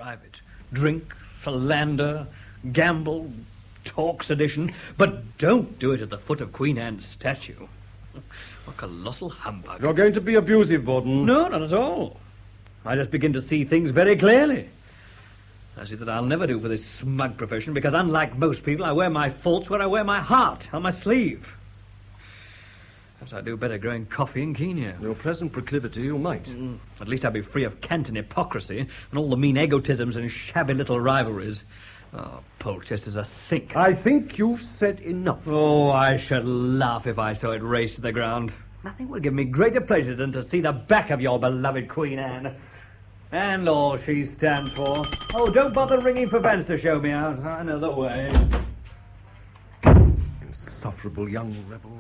private. Drink, philander, gamble, talk sedition, but don't do it at the foot of Queen Anne's statue. A colossal humbug. You're going to be abusive, Borden. No, not at all. I just begin to see things very clearly. I see that I'll never do for this smug profession because, unlike most people, I wear my faults where I wear my heart, on my sleeve. Perhaps I'd do better growing coffee in Kenya. Your present proclivity, you might. At least I'd be free of cant and hypocrisy and all the mean egotisms and shabby little rivalries. Oh, Polchester's a sink. I think you've said enough. Oh, I should laugh if I saw it race to the ground. Nothing would give me greater pleasure than to see the back of your beloved Queen Anne. And all she stands for. Oh, don't bother ringing for Vance to show me out. I know the way. Insufferable young rebel.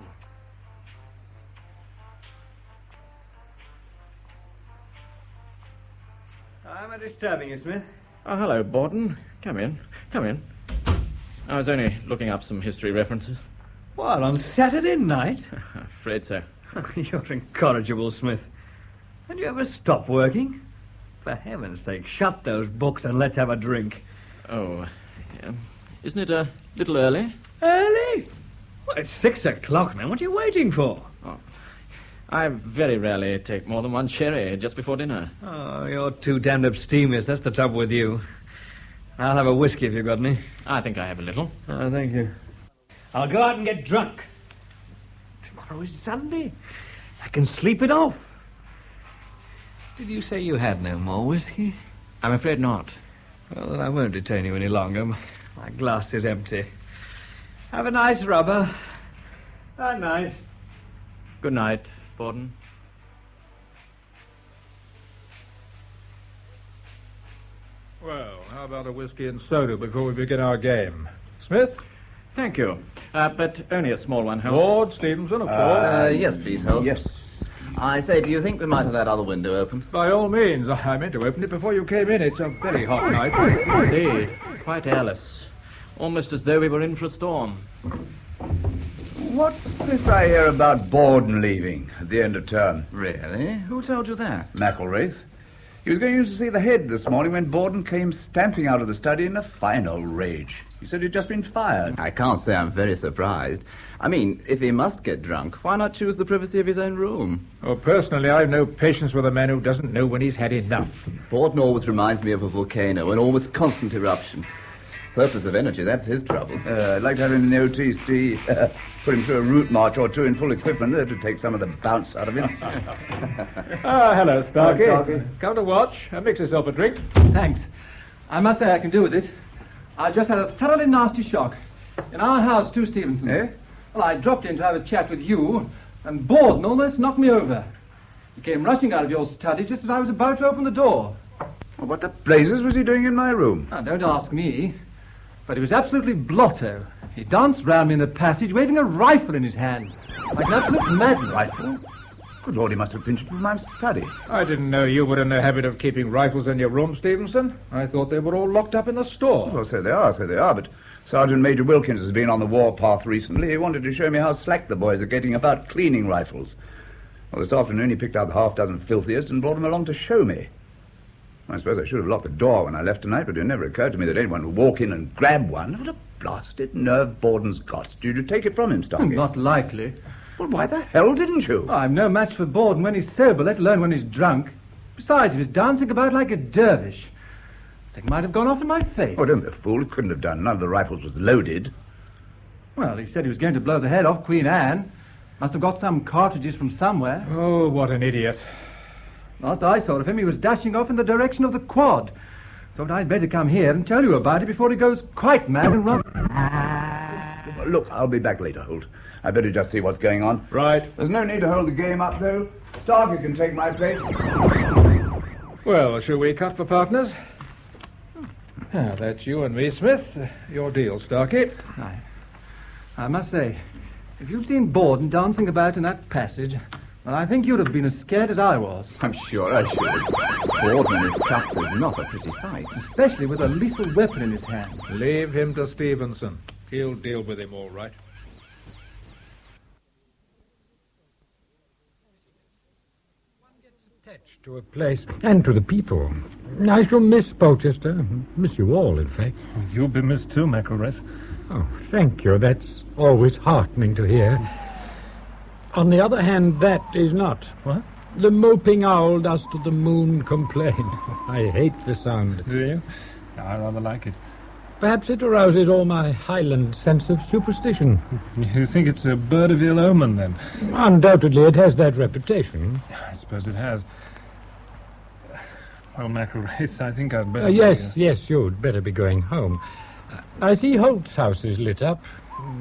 Am I disturbing you, Smith? Oh, hello, Borden. Come in. Come in. I was only looking up some history references. What, on Saturday night? Afraid so. You're incorrigible, Smith. And you ever stop working? For heaven's sake, shut those books and let's have a drink. Oh, yeah. Isn't it a little early? Early? Well, it's 6 o'clock, man. What are you waiting for? Oh, I very rarely take more than one sherry just before dinner. Oh, you're too damned abstemious. That's the trouble with you. I'll have a whiskey if you've got any. I think I have a little. Oh, thank you. I'll go out and get drunk. Tomorrow is Sunday. I can sleep it off. Did you say you had no more whiskey? I'm afraid not. Well, then I won't detain you any longer. My glass is empty. Have a nice rubber. Good night. Good night, Borden. Well, how about a whiskey and soda before we begin our game? Smith? Thank you. But only a small one, Holt. Lord Stevenson, of course. Yes, please, Holt. Yes. I say, do you think we might have that other window open? By all means. I meant to open it before you came in. It's a very hot night. Indeed. Quite airless. Almost as though we were in for a storm. What's this I hear about Borden leaving at the end of term? Really? Who told you that? McElwraith. He was going in to see the head this morning when Borden came stamping out of the study in a fine old rage. He said he'd just been fired. I can't say I'm very surprised. I mean, if he must get drunk, why not choose the privacy of his own room? Oh, personally, I've no patience with a man who doesn't know when he's had enough. Borden always reminds me of a volcano, an almost constant eruption. Surplus of energy, that's his trouble. I'd like to have him in the OTC. Put him through a route march or two in full equipment. That would take some of the bounce out of him. Hello, Starkey. Hello, Starkey. Come to watch. Mix yourself a drink. Thanks. I must say I can do with it. I just had a thoroughly nasty shock. In our house, too, Stevenson. Eh? Well, I dropped in to have a chat with you, and Borden almost knocked me over. He came rushing out of your study just as I was about to open the door. Well, what the blazes was he doing in my room? Now, don't ask me. But he was absolutely blotto. He danced round me in the passage, waving a rifle in his hand. Like an absolute madman. Rifle? Good Lord, he must have pinched it from my study. I didn't know you were in the habit of keeping rifles in your room, Stevenson. I thought they were all locked up in the store. Well, so they are, but Sergeant Major Wilkins has been on the warpath recently. He wanted to show me how slack the boys are getting about cleaning rifles. Well, this afternoon he picked out the half-dozen filthiest and brought them along to show me. I suppose I should have locked the door when I left tonight, but it never occurred to me that anyone would walk in and grab one. What a blasted nerve Borden's got. Did you take it from him, Starkey? Not likely. Well, why the hell didn't you? I'm no match for Borden when he's sober, let alone when he's drunk. Besides, he was dancing about like a dervish. I think he might have gone off in my face. Oh, don't be a fool. He couldn't have done. None of the rifles was loaded. Well, he said he was going to blow the head off Queen Anne. Must have got some cartridges from somewhere. Oh, what an idiot. Last I saw of him, he was dashing off in the direction of the quad. Thought I'd better come here and tell you about it before he goes quite mad and run. Look, I'll be back later, Holt. I better just see what's going on. Right. There's no need to hold the game up, though. Starkey can take my place. Well, shall we cut for partners? That's you and me, Smith. Your deal, Starkey. I must say, if you'd seen Borden dancing about in that passage, well, I think you'd have been as scared as I was. I'm sure I should. Borden in his cups is not a pretty sight. Especially with a lethal weapon in his hand. Leave him to Stevenson. He'll deal with him all right. One gets attached To a place and to the people. I shall miss Polchester. Miss you all, in fact. You'll be missed too, Macklewrath. Oh, thank you. That's always heartening to hear. On the other hand, that is not. What? The moping owl does to the moon complain. I hate the sound. Do you? I rather like it. Perhaps it arouses all my Highland sense of superstition. You think it's a bird of ill omen, then? Undoubtedly, it has that reputation. I suppose it has. Well, Macklewrath, I think I'd better... Yes, you'd better be going home. I see Holt's house is lit up.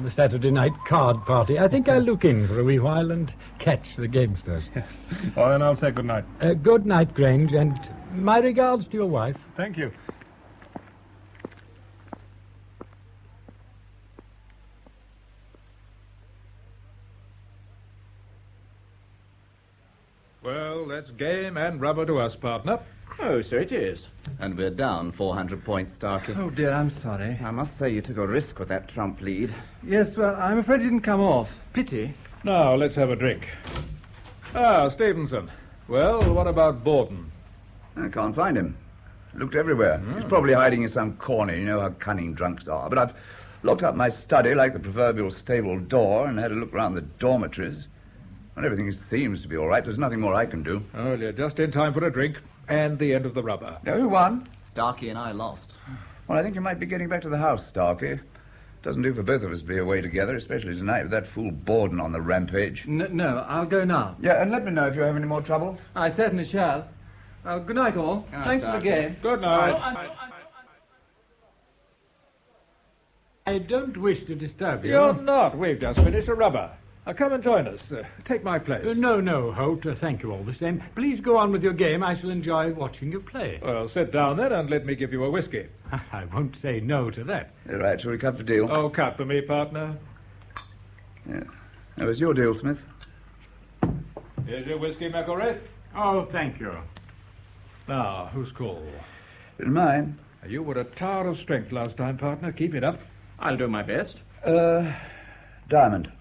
The Saturday night card party. I think I'll look in for a wee while and catch the gamesters. Yes. Well, then I'll say good night. Good night, Grange, and my regards to your wife. Thank you. Well, that's game and rubber to us, partner. Oh, so it is. And we're down 400 points, Starkey. Oh, dear, I'm sorry. I must say you took a risk with that trump lead. Yes, well, I'm afraid it didn't come off. Pity. Now, let's have a drink. Ah, Stevenson. Well, what about Borden? I can't find him. Looked everywhere. He's probably hiding in some corner. You know how cunning drunks are. But I've locked up my study like the proverbial stable door and had a look round the dormitories. Well, everything seems to be all right. There's nothing more I can do. Oh, you're just in time for a drink and the end of the rubber. Now, who won? Starkey and I lost. Well, I think you might be getting back to the house, Starkey. Doesn't do for both of us to be away together, especially tonight with that fool Borden on the rampage. No, I'll go now. Yeah, and let me know if you have any more trouble. I certainly shall. Good night, all. Thanks for the game. Good night. I don't wish to disturb you. You're not. We've just finished a rubber. Come and join us. Take my place. No, Holt. Thank you all the same. Please go on with your game. I shall enjoy watching you play. Well, sit down then and let me give you a whiskey. I won't say no to that. All right, shall we cut for deal? Oh, cut for me, partner. Yeah. That was your deal, Smith. Here's your whiskey, Macklewrath. Oh, thank you. Now, who's call? Been mine. You were a tower of strength last time, partner. Keep it up. I'll do my best. Diamond.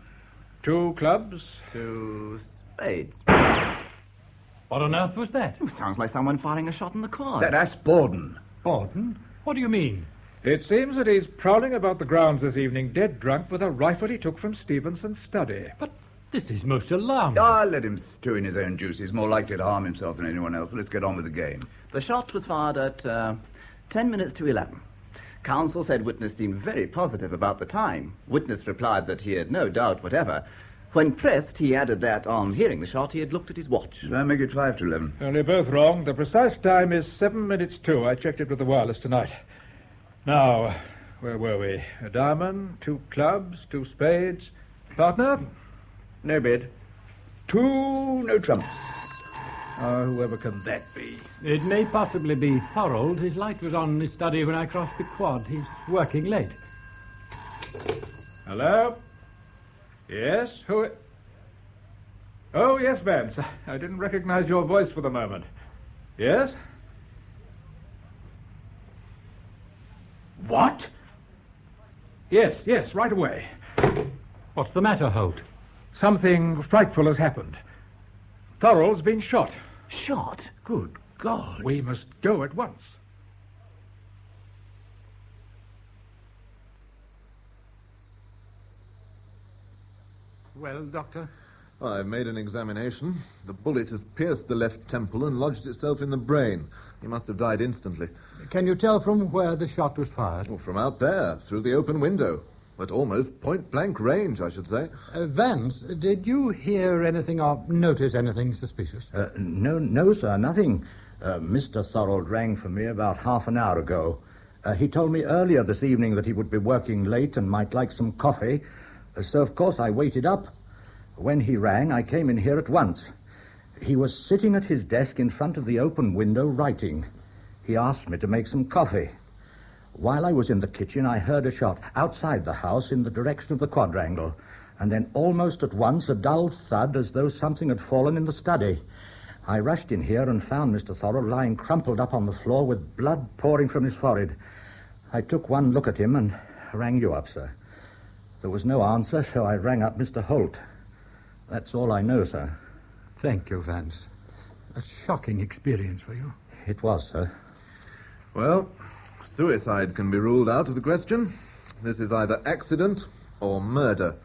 2 clubs. 2 spades. What on earth was that? Sounds like someone firing a shot in the quad. That's Borden. Borden? What do you mean? It seems that he's prowling about the grounds this evening, dead drunk, with a rifle he took from Stevenson's study. But this is most alarming. Ah, let him stew in his own juice. He's more likely to harm himself than anyone else. Let's get on with the game. The shot was fired at 10 minutes to 11. Counsel said witness seemed very positive about the time. Witness replied that he had no doubt whatever. When pressed, he added that on hearing the shot, he had looked at his watch. Shall I make it 5 to 11? Well, you're both wrong. The precise time is 7 minutes to. I checked it with the wireless tonight. Now, where were we? A diamond, 2 clubs, 2 spades. Partner? No bid. 2, no trump. Whoever can that be? It may possibly be Thorold. His light was on in his study when I crossed the quad. He's working late. Hello? Yes? Who? Oh, yes, Vance. I didn't recognize your voice for the moment. Yes? What? Yes, right away. What's the matter, Holt? Something frightful has happened. Thorold's been shot. Shot? Good God. We must go at once. Well, Doctor? I've made an examination. The bullet has pierced the left temple and lodged itself in the brain. He must have died instantly. Can you tell from where the shot was fired? Well, from out there, through the open window. At almost point-blank range, I should say. Vance, did you hear anything or notice anything suspicious? No, sir, nothing. Mr. Thorold rang for me about half an hour ago. He told me earlier this evening that he would be working late and might like some coffee. So, of course, I waited up. When he rang, I came in here at once. He was sitting at his desk in front of the open window writing. He asked me to make some coffee. While I was in the kitchen, I heard a shot outside the house in the direction of the quadrangle, and then almost at once a dull thud as though something had fallen in the study. I rushed in here and found Mr. Thorold lying crumpled up on the floor with blood pouring from his forehead. I took one look at him and rang you up, sir. There was no answer, so I rang up Mr. Holt. That's all I know, sir. Thank you, Vance. A shocking experience for you. It was, sir. Well, suicide can be ruled out of the question. This is either accident or murder.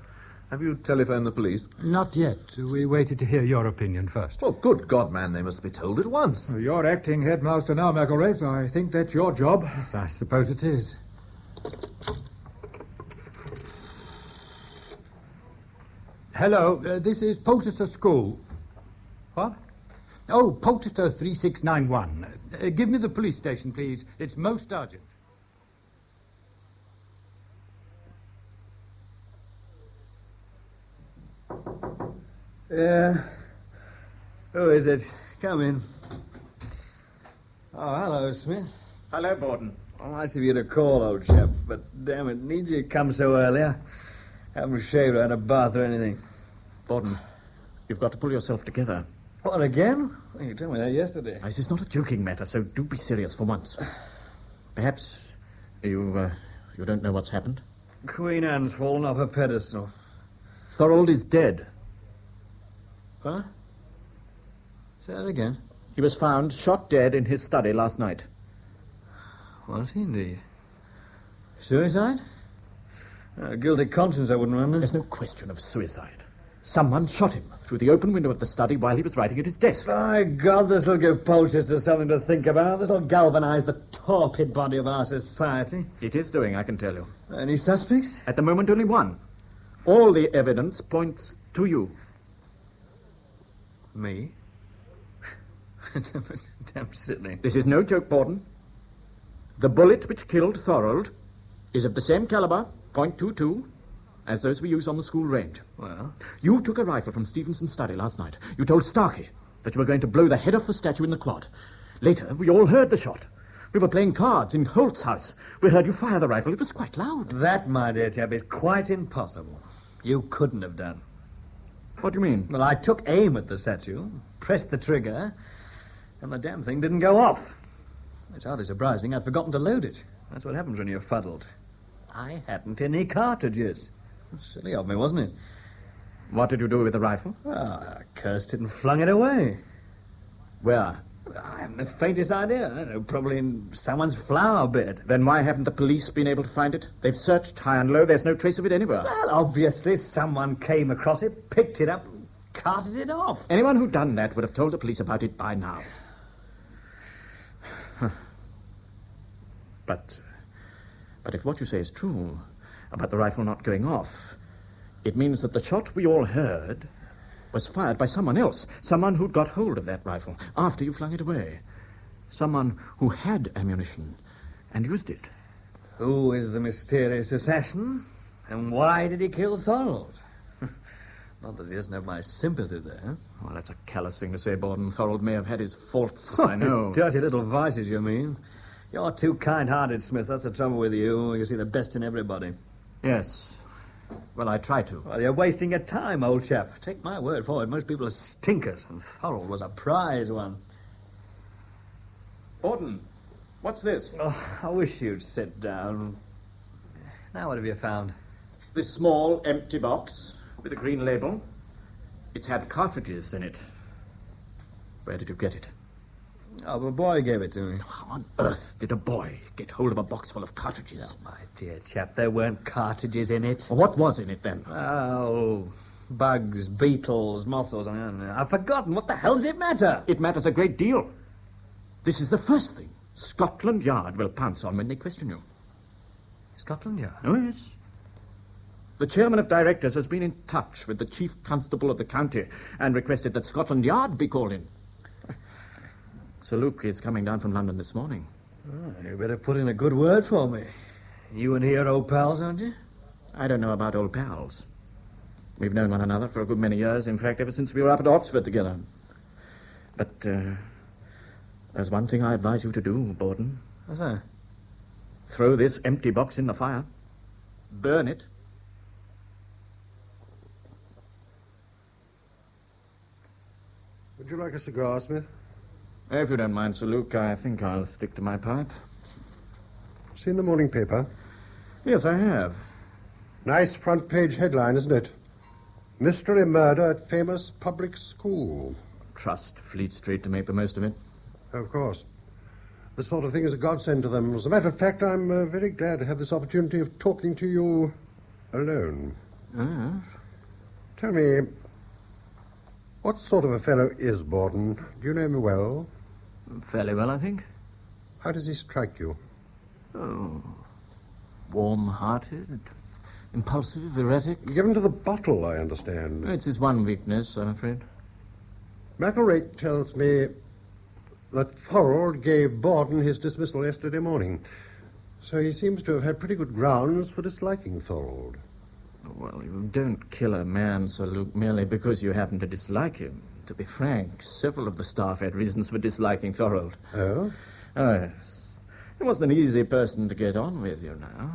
Have you telephoned the police? Not yet. We waited to hear your opinion first. Well, good God, man, they must be told at once. Well, you're acting headmaster now, McElwraith. I think that's your job. Yes, I suppose it is. Hello, this is Polchester School. What? Oh, Polchester 3691. Give me the police station, please. It's most urgent. Who is it? Come in. Oh, hello, Smith. Hello, Borden. Oh, nice of you to call, old chap, but damn it, need you come so early? I haven't shaved or had a bath or anything. Borden, you've got to pull yourself together. What, again? Well, you told me that yesterday. This is not a joking matter, so do be serious for once. Perhaps you don't know what's happened? Queen Anne's fallen off her pedestal. Thorold is dead. What? Say that again. He was found shot dead in his study last night. Was he indeed? Suicide? A guilty conscience, I wouldn't wonder. There's no question of suicide. Someone shot him through the open window of the study while he was writing at his desk. By God, this'll give Polchester something to think about. This'll galvanise the torpid body of our society. It is doing, I can tell you. Any suspects? At the moment, only one. All the evidence points to you. Me? Damn silly. This is no joke, Borden. The bullet which killed Thorold is of the same caliber, .22, as those we use on the school range. Well? You took a rifle from Stevenson's study last night. You told Starkey that you were going to blow the head off the statue in the quad. Later, we all heard the shot. We were playing cards in Holt's house. We heard you fire the rifle. It was quite loud. That, my dear chap, is quite impossible. You couldn't have done. What do you mean? Well, I took aim at the statue, pressed the trigger, and the damn thing didn't go off. It's hardly surprising I'd forgotten to load it. That's what happens when you're fuddled. I hadn't any cartridges. Silly of me, wasn't it? What did you do with the rifle? I cursed it and flung it away. Where? I haven't the faintest idea. I don't know, probably in someone's flower bed. Then why haven't the police been able to find it? They've searched high and low. There's no trace of it anywhere. Well, obviously someone came across it, picked it up, and carted it off. Anyone who'd done that would have told the police about it by now. But if what you say is true about the rifle not going off, it means that the shot we all heard was fired by someone else, someone who'd got hold of that rifle after you flung it away, someone who had ammunition and used it. Who is the mysterious assassin, and why did he kill Thorold? Not that he doesn't have my sympathy there. Well, that's a callous thing to say, Borden. Thorold may have had his faults, I know. His dirty little vices, you mean? You're too kind-hearted, Smith. That's the trouble with you. You see the best in everybody. Yes. Well, I try to. Well, you're wasting your time, old chap. Take my word for it. Most people are stinkers, and Thorold was a prize one. Borden, what's this? Oh, I wish you'd sit down. Now what have you found? This small, empty box with a green label. It's had cartridges in it. Where did you get it? Oh, the boy gave it to me. How on earth did a boy get hold of a box full of cartridges? Oh, my dear chap, there weren't cartridges in it. Well, what was in it, then? Oh, bugs, beetles, moths, or something. I've forgotten. What the hell does it matter? It matters a great deal. This is the first thing Scotland Yard will pounce on when they question you. Scotland Yard? Oh, yes. The chairman of directors has been in touch with the chief constable of the county and requested that Scotland Yard be called in. Sir Luke is coming down from London this morning. Oh, you better put in a good word for me. You and he are old pals, aren't you? I don't know about old pals. We've known one another for a good many years, in fact, ever since we were up at Oxford together. But there's one thing I advise you to do, Borden. What's that? Throw this empty box in the fire. Burn it. Would you like a cigar, Smith? If you don't mind, Sir Luke, I think I'll stick to my pipe. Seen the morning paper? Yes, I have. Nice front-page headline, isn't it? Mystery murder at famous public school. trust Fleet Street to make the most of it. Of course. This sort of thing is a godsend to them. As a matter of fact, I'm very glad to have this opportunity of talking to you alone. Ah. Tell me, what sort of a fellow is Borden? Do you know him well? Fairly well, I think. How does he strike you? Oh, warm-hearted, impulsive, erratic. Given to the bottle, I understand. It's his one weakness, I'm afraid. McElraith tells me that Thorold gave Borden his dismissal yesterday morning. So he seems to have had pretty good grounds for disliking Thorold. Well, you don't kill a man, Sir Luke, merely because you happen to dislike him. To be frank, several of the staff had reasons for disliking Thorold. Oh? Oh, yes. He wasn't an easy person to get on with, you know.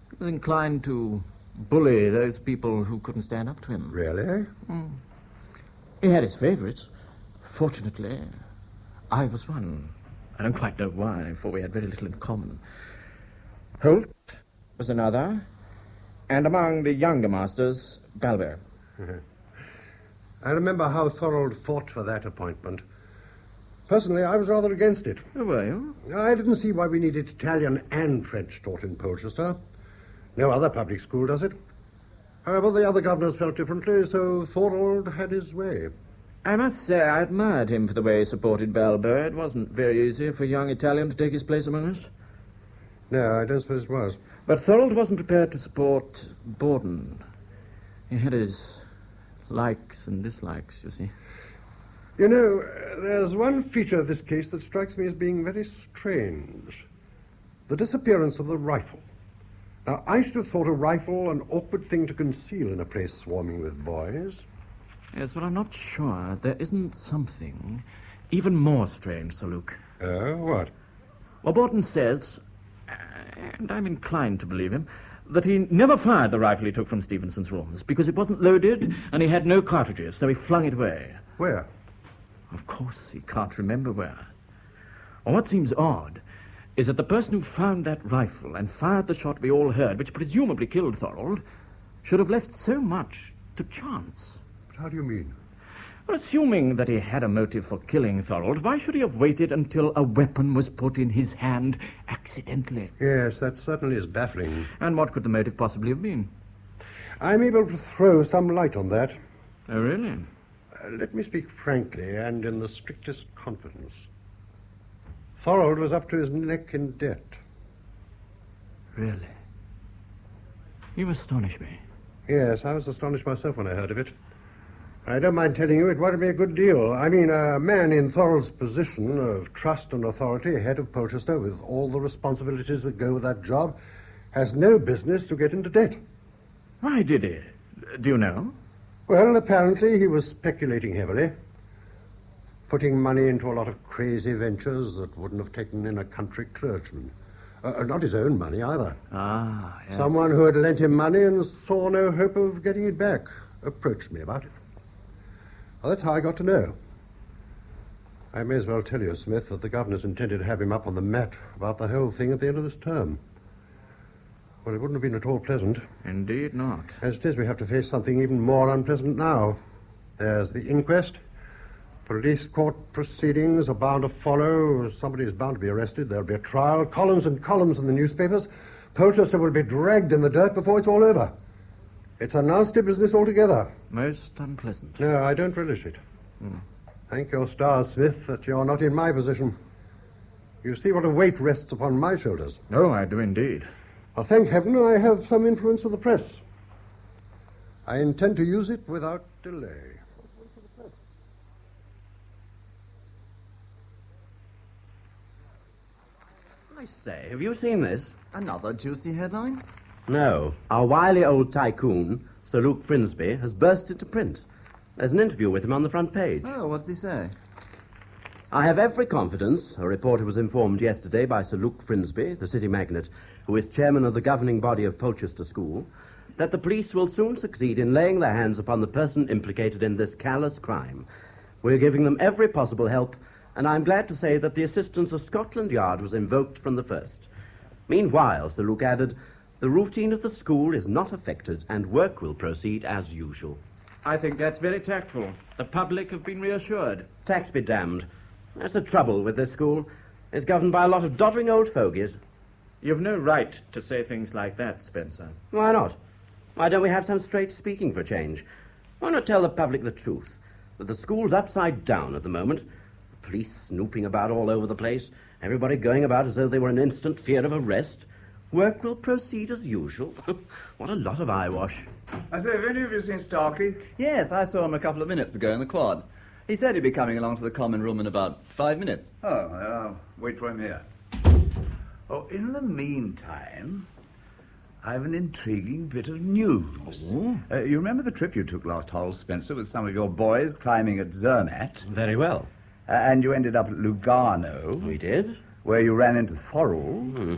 He was inclined to bully those people who couldn't stand up to him. Really? Mm. He had his favourites. Fortunately, I was one. I don't quite know why, for we had very little in common. Holt was another, and among the younger masters, Balber. I remember how Thorold fought for that appointment. Personally, I was rather against it. Oh, were you? I didn't see why we needed Italian and French taught in Polchester. No other public school does it. However, the other governors felt differently, so Thorold had his way. I must say I admired him for the way he supported Balber. It wasn't very easy for a young Italian to take his place among us. No, I don't suppose it was. But Thorold wasn't prepared to support Borden. He had his likes and dislikes, you see. You know, there's one feature of this case that strikes me as being very strange. The disappearance of the rifle. Now, I should have thought a rifle an awkward thing to conceal in a place swarming with boys. Yes, but I'm not sure there isn't something even more strange, Sir Luke. Oh, what? Well, Borden says, and I'm inclined to believe him, that he never fired the rifle he took from Stevenson's rooms because it wasn't loaded and he had no cartridges, so he flung it away. Where? Of course, he can't remember where. Well, what seems odd is that the person who found that rifle and fired the shot we all heard, which presumably killed Thorold, should have left so much to chance. But how do you mean? Well, assuming that he had a motive for killing Thorold, why should he have waited until a weapon was put in his hand accidentally? Yes, that certainly is baffling. And what could the motive possibly have been? I'm able to throw some light on that. Oh, really? Let me speak frankly and in the strictest confidence. Thorold was up to his neck in debt. Really? You astonish me. Yes, I was astonished myself when I heard of it. I don't mind telling you, it worried me a good deal. I mean, a man in Thorold's position of trust and authority, head of Polchester, with all the responsibilities that go with that job, has no business to get into debt. Why did he? Do you know? Well, apparently he was speculating heavily, putting money into a lot of crazy ventures that wouldn't have taken in a country clergyman. Not his own money, either. Ah, yes. Someone who had lent him money and saw no hope of getting it back approached me about it. Well, that's how I got to know. I may as well tell you, Smith, that the governor's intended to have him up on the mat about the whole thing at the end of this term. Well, it wouldn't have been at all pleasant. Indeed not. As it is, we have to face something even more unpleasant now. There's the inquest. Police court proceedings are bound to follow. Somebody's bound to be arrested. There'll be a trial. Columns and columns in the newspapers. Polchester will be dragged in the dirt before it's all over. It's a nasty business altogether. Most unpleasant. No, I don't relish it. Thank your stars, Smith, that you're not in my position. You see what a weight rests upon my shoulders. Oh, I do indeed. Well, thank heaven I have some influence with the press. I intend to use it without delay. I say, have you seen this? Another juicy headline? No. Our wily old tycoon, Sir Luke Frinsby, has burst into print. There's an interview with him on the front page. Oh, what's he say? I have every confidence, a reporter was informed yesterday by Sir Luke Frinsby, the city magnate, who is chairman of the governing body of Polchester School, that the police will soon succeed in laying their hands upon the person implicated in this callous crime. We're giving them every possible help, and I'm glad to say that the assistance of Scotland Yard was invoked from the first. Meanwhile, Sir Luke added, the routine of the school is not affected, and work will proceed as usual. I think that's very tactful. The public have been reassured. Tax be damned. That's the trouble with this school. It's governed by a lot of doddering old fogies. You've no right to say things like that, Spencer. Why not? Why don't we have some straight speaking for a change? Why not tell the public the truth? That the school's upside down at the moment. Police snooping about all over the place. Everybody going about as though they were in instant fear of arrest. Work will proceed as usual. What a lot of eyewash. I say, have any of you seen Starkey? Yes, I saw him a couple of minutes ago in the quad. He said he'd be coming along to the common room in about 5 minutes. Oh, I'll wait for him here. Oh, in the meantime, I've an intriguing bit of news. You remember the trip you took last Hull, Spencer, with some of your boys climbing at Zermatt? Very well. And you ended up at Lugano. We did. Where you ran into Thorold.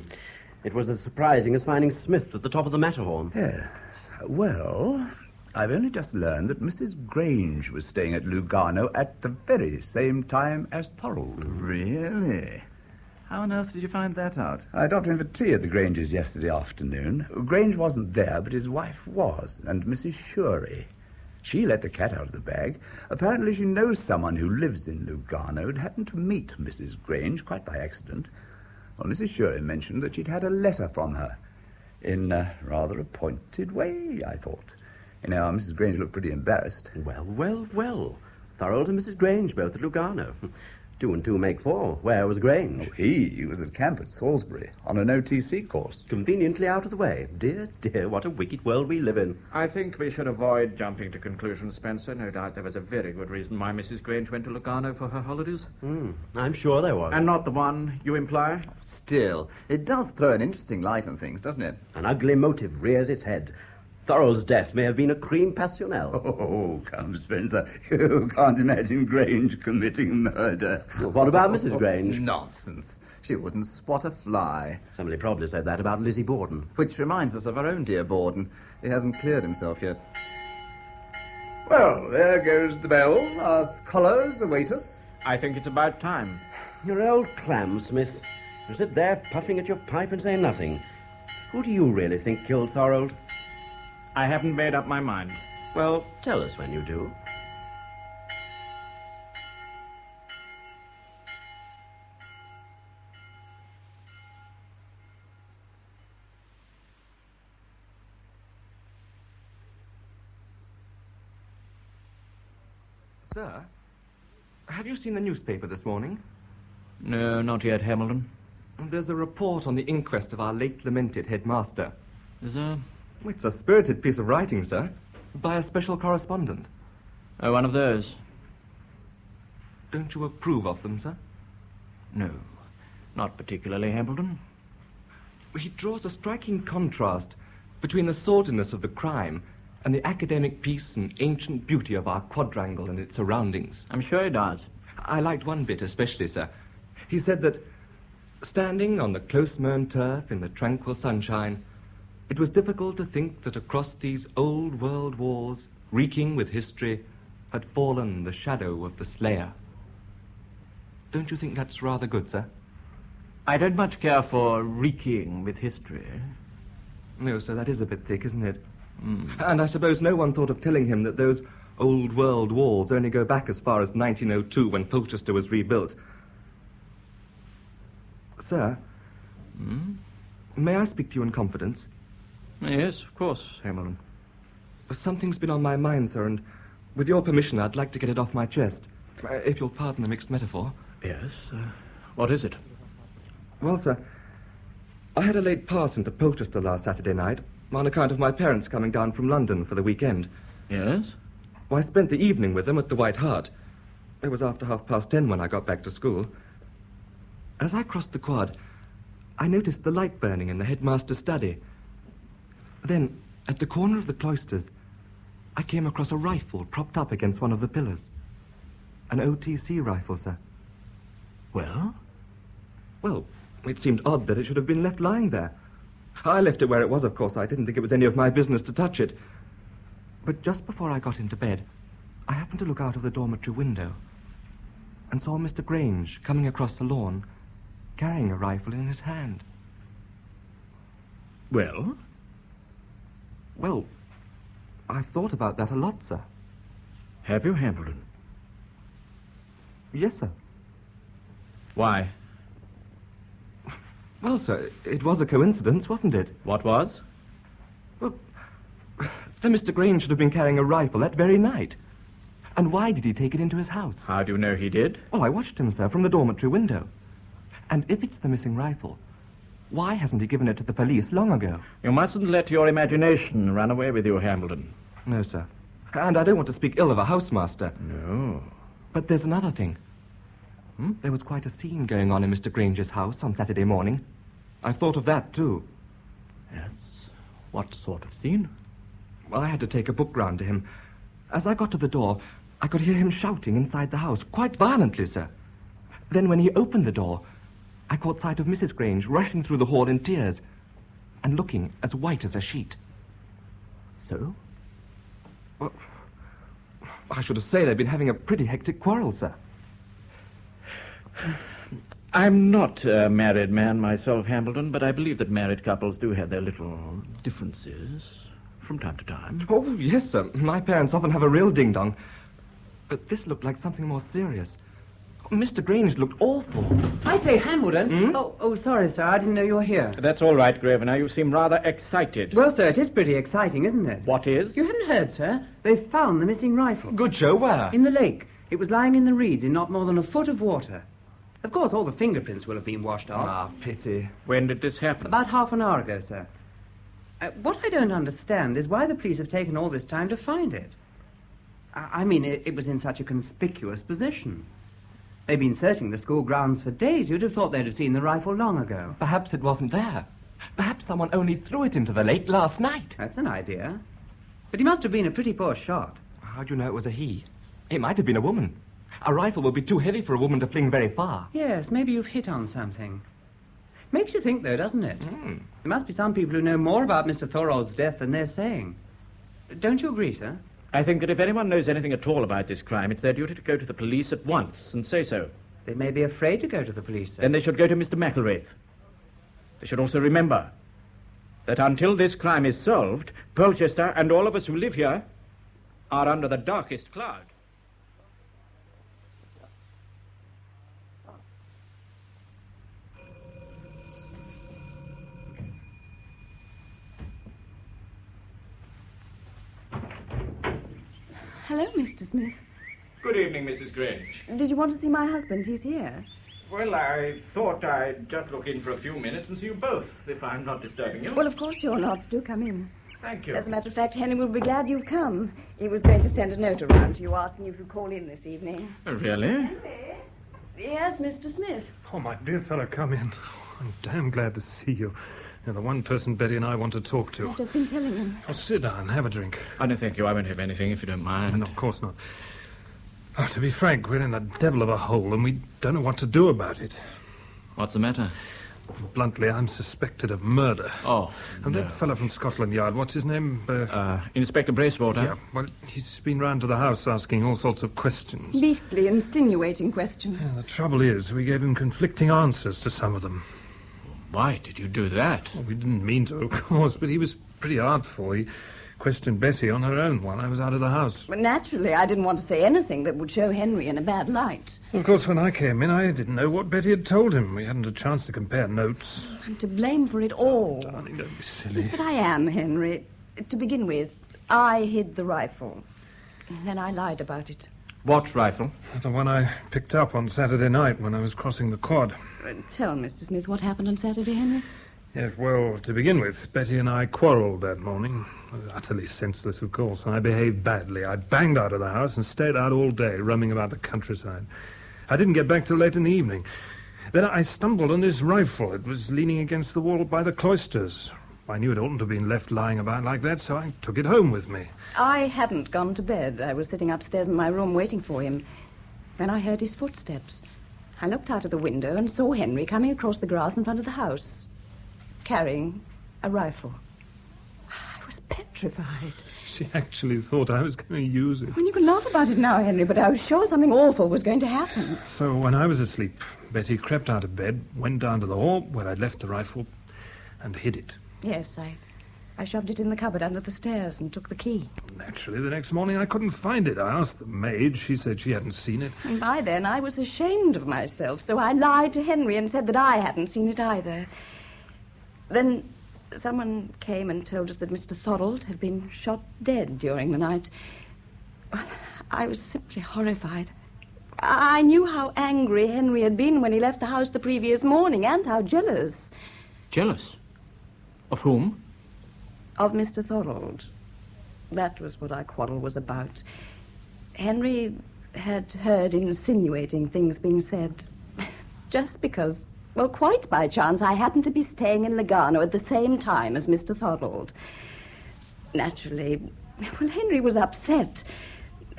It was as surprising as finding Smith at the top of the Matterhorn. Yes. Well, I've only just learned that Mrs. Grange was staying at Lugano at the very same time as Thorold. Really? How on earth did you find that out? I dropped in for tea at the Granges yesterday afternoon. Grange wasn't there, but his wife was, and Mrs. Shurey. She let the cat out of the bag. Apparently she knows someone who lives in Lugano and happened to meet Mrs. Grange quite by accident. Well, Mrs. Shurey mentioned that she'd had a letter from her. In a rather a pointed way, I thought. You know, Mrs. Grange looked pretty embarrassed. Well. Thorold and Mrs. Grange both at Lugano. 2 and 2 make 4. Where was Grange? Oh, he was at camp at Salisbury on an OTC course. Conveniently out of the way. Dear, what a wicked world we live in. I think we should avoid jumping to conclusions, Spencer. No doubt there was a very good reason why Mrs. Grange went to Lugano for her holidays. I'm sure there was. And not the one you imply? Still, it does throw an interesting light on things, doesn't it? An ugly motive rears its head. Thorold's death may have been a crime passionnel. Oh, come, Spencer. You can't imagine Grange committing murder. What about Mrs. Grange? Nonsense. She wouldn't spot a fly. Somebody probably said that about Lizzie Borden. Which reminds us of our own dear Borden. He hasn't cleared himself yet. Well, there goes the bell. Our scholars await us. I think it's about time. You're an old clam, Smith. You sit there puffing at your pipe and say nothing. Who do you really think killed Thorold? I haven't made up my mind. Well, tell us when you do. Sir, have you seen the newspaper this morning? No, not yet, Hamilton. There's a report on the inquest of our late lamented headmaster. Is there? It's a spirited piece of writing, sir, by a special correspondent. Oh, one of those? Don't you approve of them, sir? No, not particularly, Hamilton. He draws a striking contrast between the sordidness of the crime and the academic peace and ancient beauty of our quadrangle and its surroundings. I'm sure he does. I liked one bit especially, sir. He said that, standing on the close-mown turf in the tranquil sunshine, it was difficult to think that across these old world walls, reeking with history, had fallen the shadow of the slayer. Don't you think that's rather good, sir? I don't much care for reeking with history. No, sir, that is a bit thick, isn't it? And I suppose no one thought of telling him that those old world walls only go back as far as 1902 when Polchester was rebuilt. Sir, may I speak to you in confidence? Yes, of course, Hamilton. Something's been on my mind, sir, and with your permission, I'd like to get it off my chest. If you'll pardon the mixed metaphor. Yes, what is it? Well, sir, I had a late pass into Polchester last Saturday night on account of my parents coming down from London for the weekend. Yes? Well, I spent the evening with them at the White Hart. It was after 10:30 when I got back to school. As I crossed the quad, I noticed the light burning in the headmaster's study. Then, at the corner of the cloisters, I came across a rifle propped up against one of the pillars. An OTC rifle, sir. Well? Well, it seemed odd that it should have been left lying there. I left it where it was, of course. I didn't think it was any of my business to touch it. But just before I got into bed, I happened to look out of the dormitory window and saw Mr. Grange coming across the lawn, carrying a rifle in his hand. Well? Well, I've thought about that a lot, sir. Have you, Hambledon? Yes, sir. Why? Well, sir, it was a coincidence, wasn't it? What was? Well, then Mr. Grange should have been carrying a rifle that very night. And why did he take it into his house? How do you know he did? Well, I watched him, sir, from the dormitory window. And if it's the missing rifle, why hasn't he given it to the police long ago? You mustn't let your imagination run away with you, Hambledon. No, sir. And I don't want to speak ill of a housemaster. No. But there's another thing. There was quite a scene going on in Mr. Grange's house on Saturday morning. I thought of that, too. Yes? What sort of scene? Well, I had to take a book round to him. As I got to the door, I could hear him shouting inside the house, quite violently, sir. Then when he opened the door, I caught sight of Mrs. Grange rushing through the hall in tears and looking as white as a sheet. So? Well, I should say they'd been having a pretty hectic quarrel, sir. I'm not a married man myself, Hambledon, but I believe that married couples do have their little differences from time to time. Oh, yes, sir. My parents often have a real ding-dong. But this looked like something more serious. Mr. Grange looked awful. I say, Hambledon. Oh, sorry, sir. I didn't know you were here. That's all right, Grosvenor. You seem rather excited. Well, sir, it is pretty exciting, isn't it? What is? You haven't heard, sir. They've found the missing rifle. Good show. Where? In the lake. It was lying in the reeds in not more than a foot of water. Of course, all the fingerprints will have been washed off. Ah, pity. When did this happen? About half an hour ago, sir. What I don't understand is why the police have taken all this time to find it. I mean, it was in such a conspicuous position. They've been searching the school grounds for days. You'd have thought they'd have seen the rifle long ago. Perhaps it wasn't there. Perhaps someone only threw it into the lake last night. That's an idea. But he must have been a pretty poor shot. How do you know it was a he? It might have been a woman. A rifle would be too heavy for a woman to fling very far. Yes, maybe you've hit on something. Makes you think, though, doesn't it? There must be some people who know more about Mr. Thorold's death than they're saying. Don't you agree, sir? I think that if anyone knows anything at all about this crime, it's their duty to go to the police at once and say so. They may be afraid to go to the police, sir. Then they should go to Mr. McElwraith. They should also remember that until this crime is solved, Polchester and all of us who live here are under the darkest cloud. Hello, Mr. Smith. Good evening, Mrs. Grange. Did you want to see my husband? He's here. Well, I thought I'd just look in for a few minutes and see you both, if I'm not disturbing you. Well, of course you're not. Do come in. Thank you. As a matter of fact, Henry will be glad you've come. He was going to send a note around to you asking you if you'd call in this evening. Oh, really? Henry? Yes, Mr. Smith. Oh, my dear fellow, come in. I'm damn glad to see you. You're the one person Betty and I want to talk to. I've just been telling him. Oh, sit down, have a drink. Oh, no, thank you. I won't have anything if you don't mind. No, of course not. Oh, to be frank, we're in the devil of a hole, and we don't know what to do about it. What's the matter? Bluntly, I'm suspected of murder. Oh, And no. that fellow from Scotland Yard, what's his name? Inspector Bracewater. Yeah, well, he's been round to the house asking all sorts of questions. Beastly, insinuating questions. Yeah, the trouble is, we gave him conflicting answers to some of them. Why did you do that? Well, we didn't mean to, of course, but he was pretty artful. He questioned Betty on her own while I was out of the house. Well, naturally, I didn't want to say anything that would show Henry in a bad light. Of course, when I came in, I didn't know what Betty had told him. We hadn't a chance to compare notes. I'm to blame for it all. Darling, don't be silly. Yes, but I am, Henry. To begin with, I hid the rifle. And then I lied about it. What rifle? The one I picked up on Saturday night when I was crossing the quad. Tell Mr. Smith what happened on Saturday, Henry. Yes, well, to begin with, Betty and I quarrelled that morning. It was utterly senseless, of course. I behaved badly. I banged out of the house and stayed out all day, roaming about the countryside. I didn't get back till late in the evening. Then I stumbled on this rifle. It was leaning against the wall by the cloisters. I knew it oughtn't to have been left lying about like that, so I took it home with me. I hadn't gone to bed. I was sitting upstairs in my room waiting for him. Then I heard his footsteps. I looked out of the window and saw Henry coming across the grass in front of the house, carrying a rifle. I was petrified. She actually thought I was going to use it. Well, you can laugh about it now, Henry, but I was sure something awful was going to happen. So when I was asleep, Betty crept out of bed, went down to the hall where I'd left the rifle, and hid it. Yes, I I shoved it in the cupboard under the stairs and took the key. Naturally, the next morning I couldn't find it. I asked the maid. She said she hadn't seen it. And by then I was ashamed of myself, so I lied to Henry and said that I hadn't seen it either. Then someone came and told us that Mr. Thorold had been shot dead during the night. I was simply horrified. I knew how angry Henry had been when he left the house the previous morning, and how jealous. Jealous? Of whom? Of Mr. Thorold. That was what our quarrel was about. Henry had heard insinuating things being said. Just because, well, quite by chance, I happened to be staying in Lugano at the same time as Mr. Thorold. Naturally, well, Henry was upset.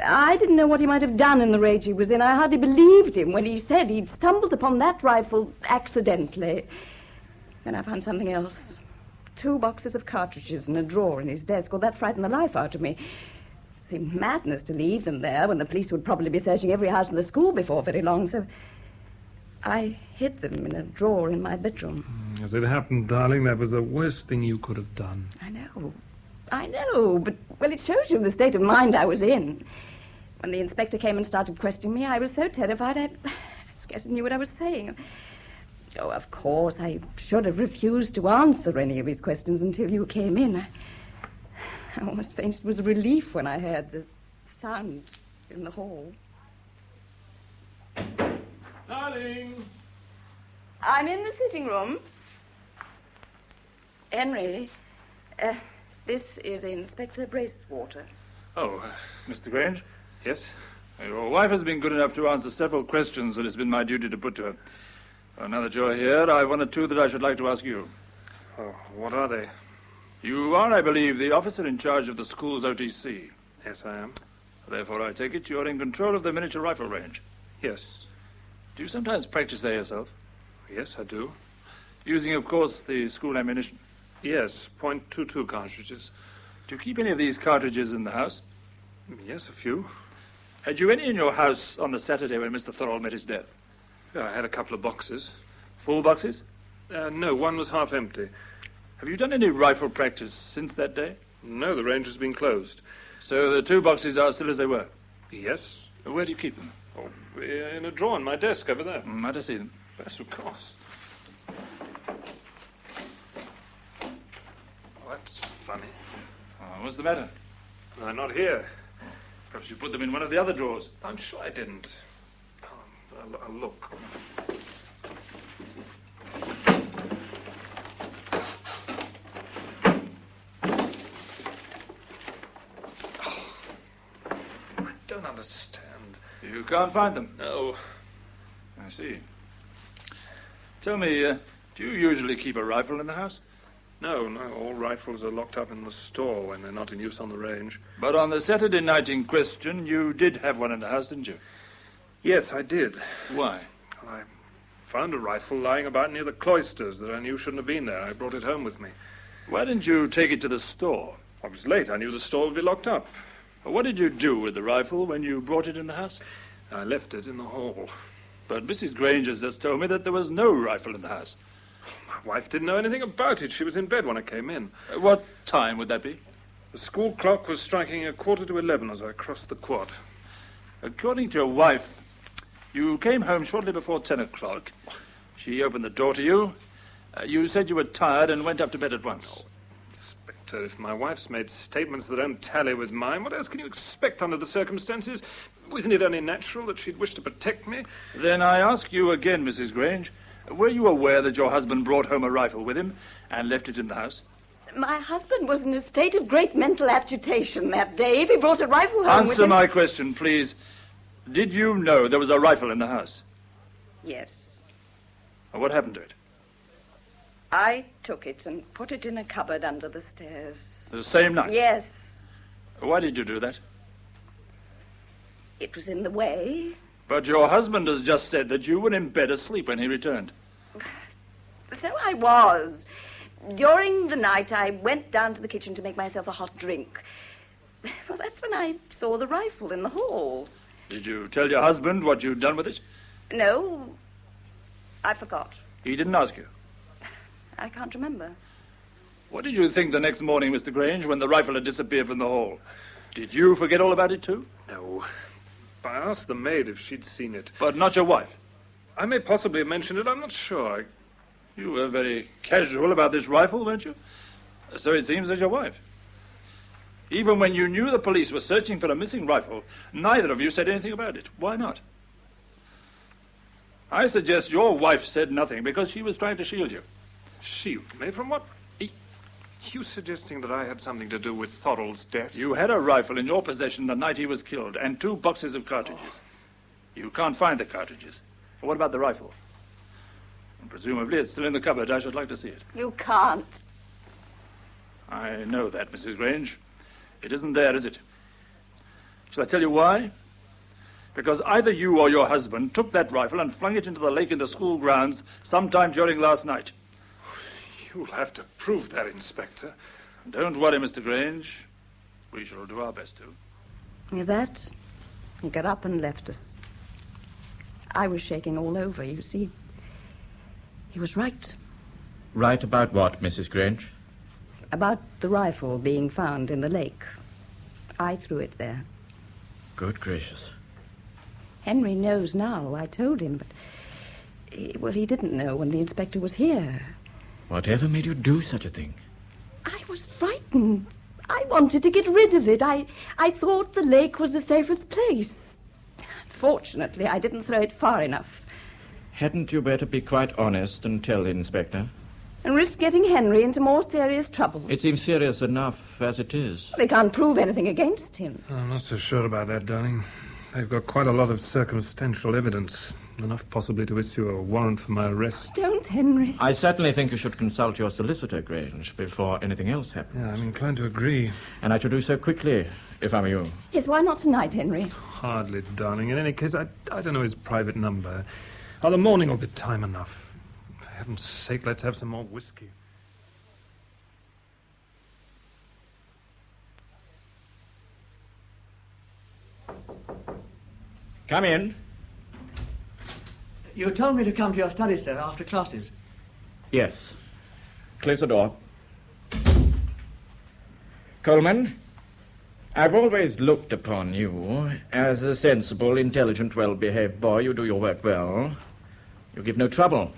I didn't know what he might have done in the rage he was in. I hardly believed him when he said he'd stumbled upon that rifle accidentally. Then I found something else. 2 boxes of cartridges in a drawer in his desk. Well, that frightened the life out of me. It seemed madness to leave them there when the police would probably be searching every house in the school before very long, so I hid them in a drawer in my bedroom. As it happened, darling, that was the worst thing you could have done. I know, but, well, it shows you the state of mind I was in. When the inspector came and started questioning me, I was so terrified I scarcely knew what I was saying. Oh, of course, I should have refused to answer any of his questions until you came in. I almost fainted with relief when I heard the sound in the hall. Darling! I'm in the sitting room. Henry, this is Inspector Bracewater. Oh, Mr. Grange? Yes? Your wife has been good enough to answer several questions that it's been my duty to put to her. Now that you're here, I've one or two that I should like to ask you. Oh, what are they? You are, I believe, the officer in charge of the school's OTC. Yes, I am. Therefore, I take it you're in control of the miniature rifle range. Yes. Do you sometimes practice there yourself? Yes, I do. Using, of course, the school ammunition? Yes, .22 cartridges. Do you keep any of these cartridges in the house? Yes, a few. Had you any in your house on the Saturday when Mr. Thorold met his death? Yeah, I had a couple of boxes. Full boxes? No, one was half empty. Have you done any rifle practice since that day? No, the range has been closed. So the 2 boxes are still as they were? Yes. Where do you keep them? Oh, in a drawer in my desk over there. Might I see them? Yes, of course. Oh, that's funny. Oh, what's the matter? They're not here. Perhaps you put them in one of the other drawers. I'm sure I didn't. I'll look. I don't understand. You can't find them? No. I see. Tell me, do you usually keep a rifle in the house? No, all rifles are locked up in the store when they're not in use on the range. But on the Saturday night in question, you did have one in the house, didn't you? Yes, I did. Why? I found a rifle lying about near the cloisters that I knew shouldn't have been there. I brought it home with me. Why didn't you take it to the store? I was late. I knew the store would be locked up. What did you do with the rifle when you brought it in the house? I left it in the hall. But Mrs. Grange has just told me that there was no rifle in the house. My wife didn't know anything about it. She was in bed when I came in. What time would that be? The school clock was striking 11:15 as I crossed the quad. According to your wife, you came home shortly before 10 o'clock. She opened the door to you. You said you were tired and went up to bed at once. Oh, Inspector, if my wife's made statements that don't tally with mine, what else can you expect under the circumstances? Isn't it only natural that she'd wish to protect me? Then I ask you again, Mrs. Grange, were you aware that your husband brought home a rifle with him and left it in the house? My husband was in a state of great mental agitation that day. If he brought a rifle home with him... Answer my question, please. Did you know there was a rifle in the house? Yes. What happened to it? I took it and put it in a cupboard under the stairs. The same night? Yes. Why did you do that? It was in the way. But your husband has just said that you were in bed asleep when he returned. So I was. During the night, I went down to the kitchen to make myself a hot drink. Well, that's when I saw the rifle in the hall. Did you tell your husband what you'd done with it? No, I forgot. He didn't ask you? I can't remember. What did you think the next morning, Mr. Grange, when the rifle had disappeared from the hall? Did you forget all about it, too? No. I asked the maid if she'd seen it. But not your wife? I may possibly have mentioned it, I'm not sure. You were very casual about this rifle, weren't you? So it seems as your wife. Even when you knew the police were searching for a missing rifle, neither of you said anything about it. Why not? I suggest your wife said nothing because she was trying to shield you. Shield me from what? You suggesting that I had something to do with Thorold's death? You had a rifle in your possession the night he was killed, and 2 boxes of cartridges. You can't find the cartridges. Well, what about the rifle? And presumably it's still in the cupboard. I should like to see it. You can't. I know that, Mrs. Grange. It isn't there, is it? Shall I tell you why? Because either you or your husband took that rifle and flung it into the lake in the school grounds sometime during last night. You'll have to prove that, Inspector. Don't worry, Mr. Grange. We shall do our best to. With that, he got up and left us. I was shaking all over, you see. He was right. Right about what, Mrs. Grange? About the rifle being found in the lake. I threw it there. Good gracious. Henry knows now. I told him, but... he didn't know when the inspector was here. Whatever made you do such a thing? I was frightened. I wanted to get rid of it. I thought the lake was the safest place. Fortunately, I didn't throw it far enough. Hadn't you better be quite honest and tell the inspector? And risk getting Henry into more serious trouble. It seems serious enough as it is. They can't prove anything against him. I'm not so sure about that, darling. They've got quite a lot of circumstantial evidence. Enough possibly to issue a warrant for my arrest. Don't, Henry. I certainly think you should consult your solicitor, Grange, before anything else happens. Yeah, I'm inclined to agree. And I should do so quickly, if I were you. Yes, why not tonight, Henry? Hardly, darling. In any case, I don't know his private number. Oh, the morning will be time enough. For heaven's sake, let's have some more whiskey. Come in. You told me to come to your study, sir, after classes. Yes. Close the door. Coleman, I've always looked upon you as a sensible, intelligent, well-behaved boy. You do your work well. You give no trouble.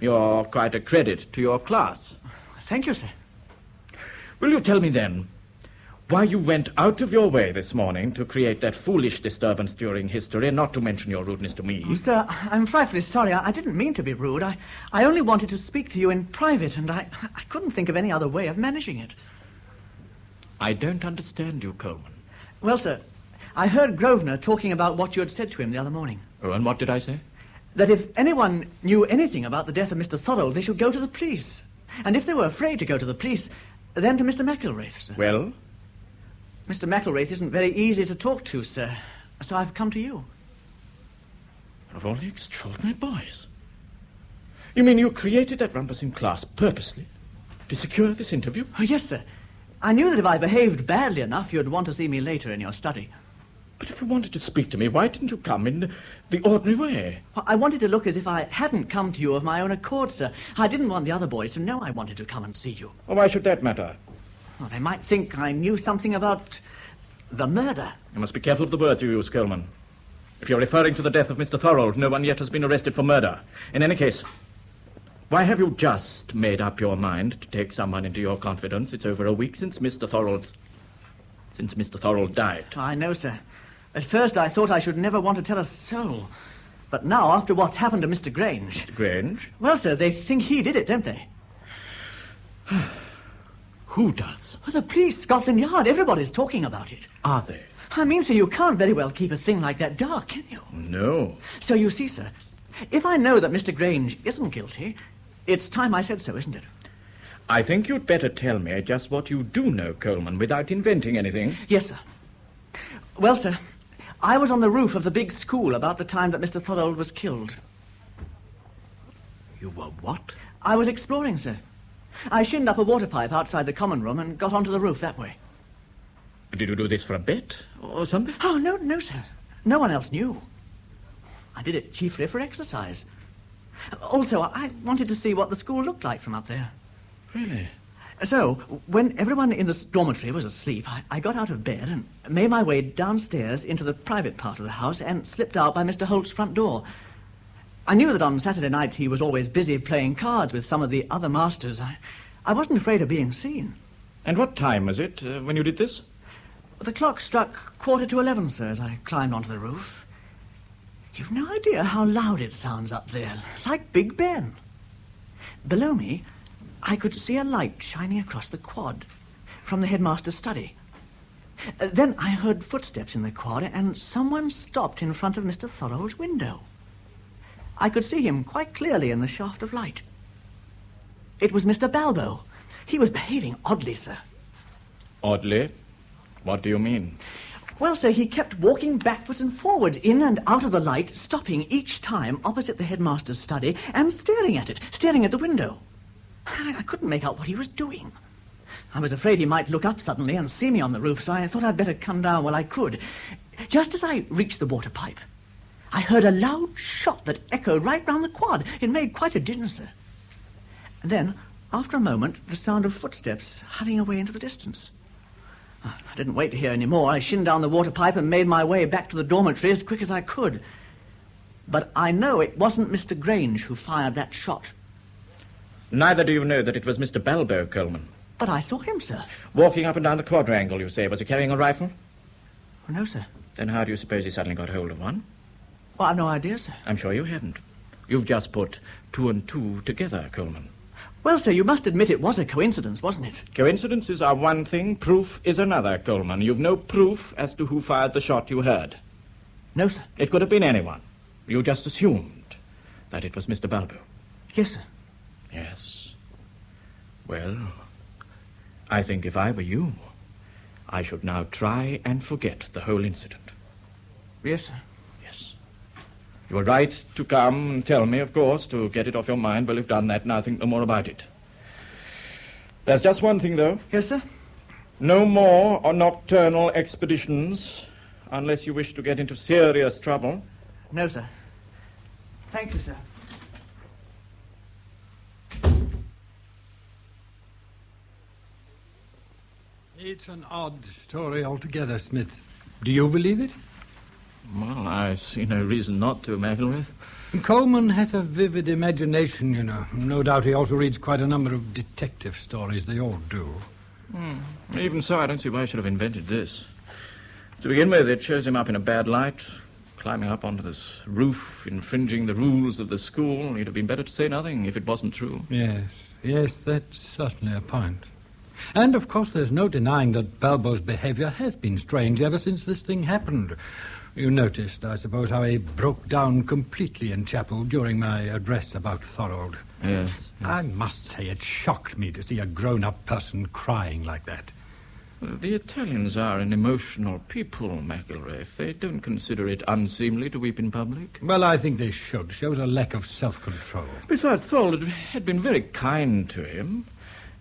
You're quite a credit to your class. Thank you, sir. Will you tell me, then, why you went out of your way this morning to create that foolish disturbance during history, not to mention your rudeness to me? Oh, sir, I'm frightfully sorry. I didn't mean to be rude. I only wanted to speak to you in private, and I couldn't think of any other way of managing it. I don't understand you, Coleman. Well, sir, I heard Grosvenor talking about what you had said to him the other morning. Oh, and what did I say? That if anyone knew anything about the death of Mr. Thorold, they should go to the police. And if they were afraid to go to the police, then to Mr. McIlwraith, sir. Well? Mr. McIlwraith isn't very easy to talk to, sir. So I've come to you. Of all the extraordinary boys. You mean you created that rumpus in class purposely to secure this interview? Oh, yes, sir. I knew that if I behaved badly enough, you'd want to see me later in your study. But if you wanted to speak to me, why didn't you come in the ordinary way? Well, I wanted to look as if I hadn't come to you of my own accord, sir. I didn't want the other boys to know I wanted to come and see you. Oh, why should that matter? Well, they might think I knew something about the murder. You must be careful of the words you use, Coleman. If you're referring to the death of Mr. Thorold, no one yet has been arrested for murder. In any case, why have you just made up your mind to take someone into your confidence? It's over a week since Mr. Thorold died. I know, sir. At first I thought I should never want to tell a soul. But now, after what's happened to Mr. Grange... Mr. Grange? Well, sir, they think he did it, don't they? Who does? Well, the police, Scotland Yard, everybody's talking about it. Are they? I mean, sir, you can't very well keep a thing like that dark, can you? No. So you see, sir, if I know that Mr. Grange isn't guilty, it's time I said so, isn't it? I think you'd better tell me just what you do know, Coleman, without inventing anything. Yes, sir. Well, sir, I was on the roof of the big school about the time that Mr. Thorold was killed. You were what? I was exploring, sir. I shinned up a water pipe outside the common room and got onto the roof that way. Did you do this for a bet or something? Oh, no, sir. No one else knew. I did it chiefly for exercise. Also, I wanted to see what the school looked like from up there. Really? So, when everyone in the dormitory was asleep, I got out of bed and made my way downstairs into the private part of the house and slipped out by Mr. Holt's front door. I knew that on Saturday nights he was always busy playing cards with some of the other masters. I wasn't afraid of being seen. And what time was it when you did this? The clock struck 11:15, sir, as I climbed onto the roof. You've no idea how loud it sounds up there, like Big Ben. Below me, I could see a light shining across the quad from the headmaster's study. Then I heard footsteps in the quad, and someone stopped in front of Mr. Thorold's window. I could see him quite clearly in the shaft of light. It was Mr. Balbo. He was behaving oddly, sir. Oddly? What do you mean? Well, sir, he kept walking backwards and forwards, in and out of the light, stopping each time opposite the headmaster's study and staring at it, staring at the window. I couldn't make out what he was doing. I was afraid he might look up suddenly and see me on the roof, so I thought I'd better come down while I could. Just as I reached the water pipe, I heard a loud shot that echoed right round the quad. It made quite a din, sir. And then, after a moment, the sound of footsteps hurrying away into the distance. I didn't wait to hear any more. I shinned down the water pipe and made my way back to the dormitory as quick as I could. But I know it wasn't Mr. Grange who fired that shot. Neither do you know that it was Mr. Balbo, Coleman. But I saw him, sir. Walking up and down the quadrangle, you say. Was he carrying a rifle? Oh, no, sir. Then how do you suppose he suddenly got hold of one? Well, I've no idea, sir. I'm sure you haven't. You've just put 2 and 2 together, Coleman. Well, sir, you must admit it was a coincidence, wasn't it? Coincidences are one thing, proof is another, Coleman. You've no proof as to who fired the shot you heard. No, sir. It could have been anyone. You just assumed that it was Mr. Balbo. Yes, sir. Yes. Well, I think if I were you, I should now try and forget the whole incident. Yes, sir. Yes. You were right to come and tell me, of course, to get it off your mind. Well, you've done that, now think no more about it. There's just one thing, though. Yes, sir? No more on nocturnal expeditions, unless you wish to get into serious trouble. No, sir. Thank you, sir. It's an odd story altogether, Smith. Do you believe it? Well, I see no reason not to, McElrath. Coleman has a vivid imagination, you know. No doubt he also reads quite a number of detective stories. They all do. Even so, I don't see why I should have invented this. To begin with, it shows him up in a bad light, climbing up onto this roof, infringing the rules of the school. He'd have been better to say nothing if it wasn't true. Yes, that's certainly a point. And, of course, there's no denying that Balbo's behaviour has been strange ever since this thing happened. You noticed, I suppose, how he broke down completely in chapel during my address about Thorold. Yes. I must say it shocked me to see a grown-up person crying like that. The Italians are an emotional people, McElrath. They don't consider it unseemly to weep in public. Well, I think they should. Shows a lack of self-control. Besides, Thorold had been very kind to him.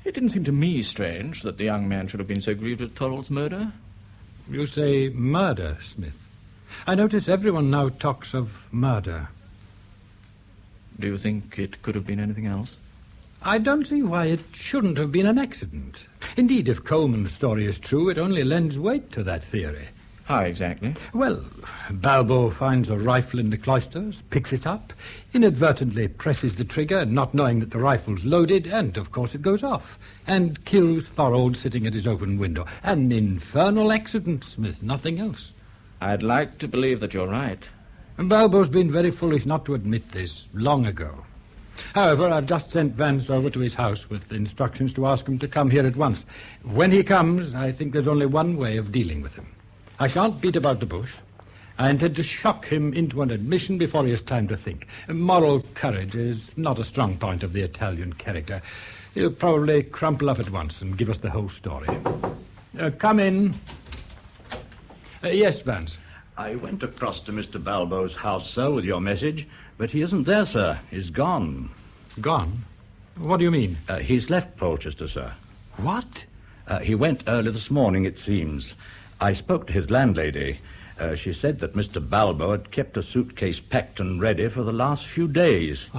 It didn't seem to me strange that the young man should have been so grieved at Thorold's murder. You say murder, Smith. I notice everyone now talks of murder. Do you think it could have been anything else? I don't see why it shouldn't have been an accident. Indeed, if Coleman's story is true, it only lends weight to that theory. How exactly? Well, Balbo finds a rifle in the cloisters, picks it up, inadvertently presses the trigger, not knowing that the rifle's loaded, and, of course, it goes off, and kills Thorold sitting at his open window. An infernal accident, Smith, nothing else. I'd like to believe that you're right. And Balbo's been very foolish not to admit this long ago. However, I've just sent Vance over to his house with instructions to ask him to come here at once. When he comes, I think there's only one way of dealing with him. I shan't beat about the bush. I intend to shock him into an admission before he has time to think. Moral courage is not a strong point of the Italian character. He'll probably crumple up at once and give us the whole story. Come in. Yes, Vance. I went across to Mr. Balbo's house, sir, with your message, but he isn't there, sir. He's gone. Gone? What do you mean? He's left Polchester, sir. What? He went early this morning, it seems. I spoke to his landlady, She said that Mr. Balbo had kept a suitcase packed and ready for the last few days.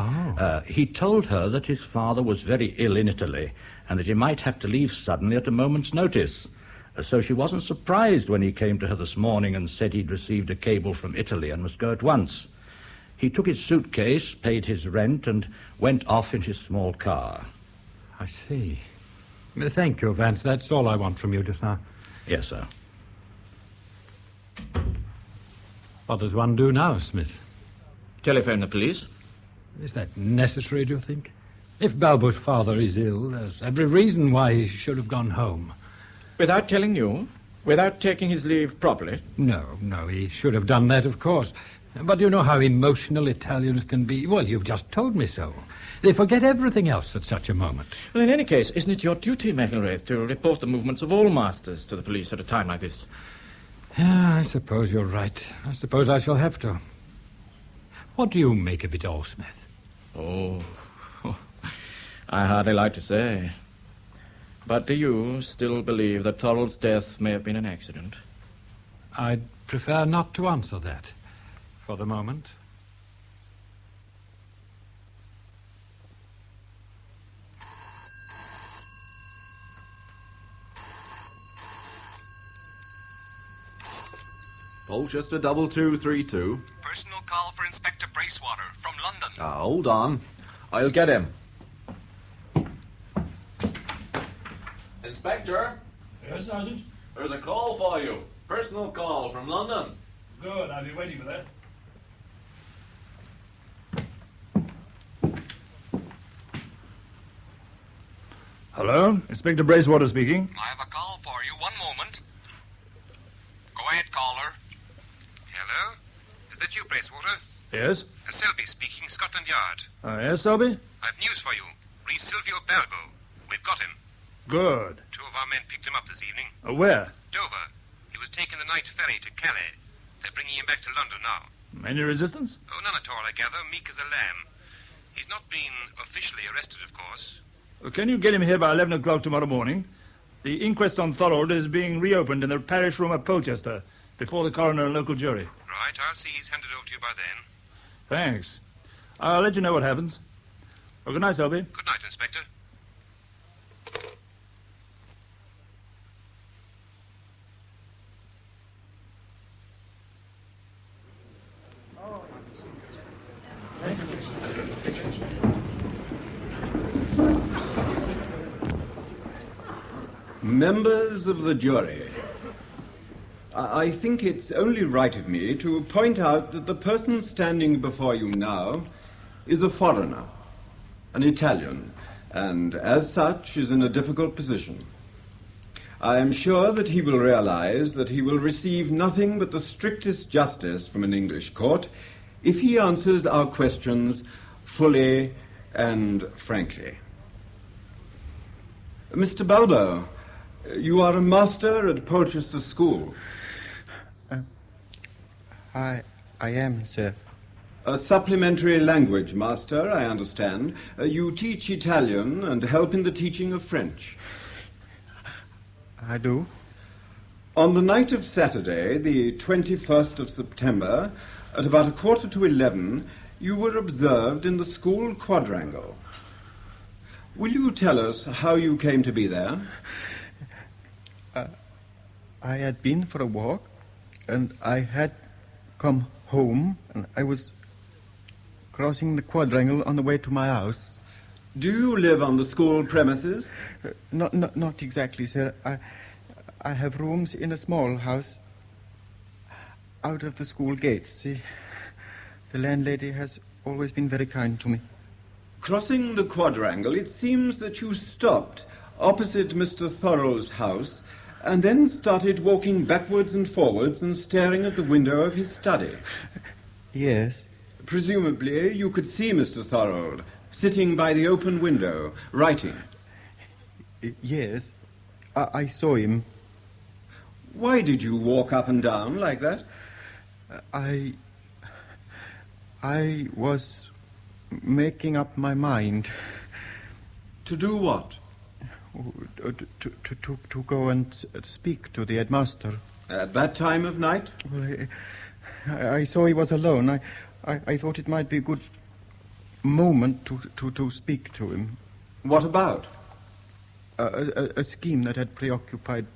He told her that his father was very ill in Italy and that he might have to leave suddenly at a moment's notice. So she wasn't surprised when he came to her this morning and said he'd received a cable from Italy and must go at once. He took his suitcase, paid his rent, and went off in his small car. I see. Thank you, Vance. That's all I want from you just now. Yes, sir. What does one do now, Smith? Telephone the police. Is that necessary, do you think? If Balbo's father is ill, there's every reason why he should have gone home. Without telling you? Without taking his leave properly? No, he should have done that, of course. But you know how emotional Italians can be. Well, you've just told me so. They forget everything else at such a moment. Well, in any case, isn't it your duty, McIlwraith, to report the movements of all masters to the police at a time like this? Yeah, I suppose you're right. I suppose I shall have to. What do you make of it all, Smith? Oh, I hardly like to say. But do you still believe that Thorold's death may have been an accident? I'd prefer not to answer that for the moment. Polchester 2232. Personal call for Inspector Bracewater from London. Hold on. I'll get him. Inspector? Yes, Sergeant? There's a call for you. Personal call from London. Good, I'll be waiting for that. Hello, Inspector Bracewater speaking. I have a call for you. One moment. Go ahead, caller. Hello? Is that you, Bracewater? Yes? Selby speaking, Scotland Yard. Yes, Selby? I've news for you. Reese Silvio Balbo. We've got him. Good. 2 of our men picked him up this evening. Where? Dover. He was taking the night ferry to Calais. They're bringing him back to London now. Any resistance? Oh, none at all, I gather. Meek as a lamb. He's not been officially arrested, of course. Can you get him here by 11 o'clock tomorrow morning? The inquest on Thorold is being reopened in the parish room at Polchester before the coroner and local jury. Right, I'll see he's handed over to you by then. Thanks. I'll let you know what happens. Well, good night, Selby. Good night, Inspector. Members of the jury, I think it's only right of me to point out that the person standing before you now is a foreigner, an Italian, and as such is in a difficult position. I am sure that he will realize that he will receive nothing but the strictest justice from an English court if he answers our questions fully and frankly. Mr. Balbo, you are a master at Polchester School. I am, sir. A supplementary language master, I understand. You teach Italian and help in the teaching of French. I do. On the night of Saturday, the 21st of September, at about 11:15, you were observed in the school quadrangle. Will you tell us how you came to be there? I had been for a walk, and I had come home, and I was crossing the quadrangle on the way to my house. Do you live on the school premises? Not exactly, sir. I have rooms in a small house out of the school gates. The landlady has always been very kind to me. Crossing the quadrangle, it seems that you stopped opposite Mr. Thorold's house and then started walking backwards and forwards and staring at the window of his study. Yes. Presumably, you could see Mr. Thorold sitting by the open window, writing. Yes, I saw him. Why did you walk up and down like that? I was making up my mind. To do what? To go and speak to the headmaster. At that time of night? Well, I saw he was alone. I thought it might be a good moment to speak to him. What about? A scheme that had preoccupied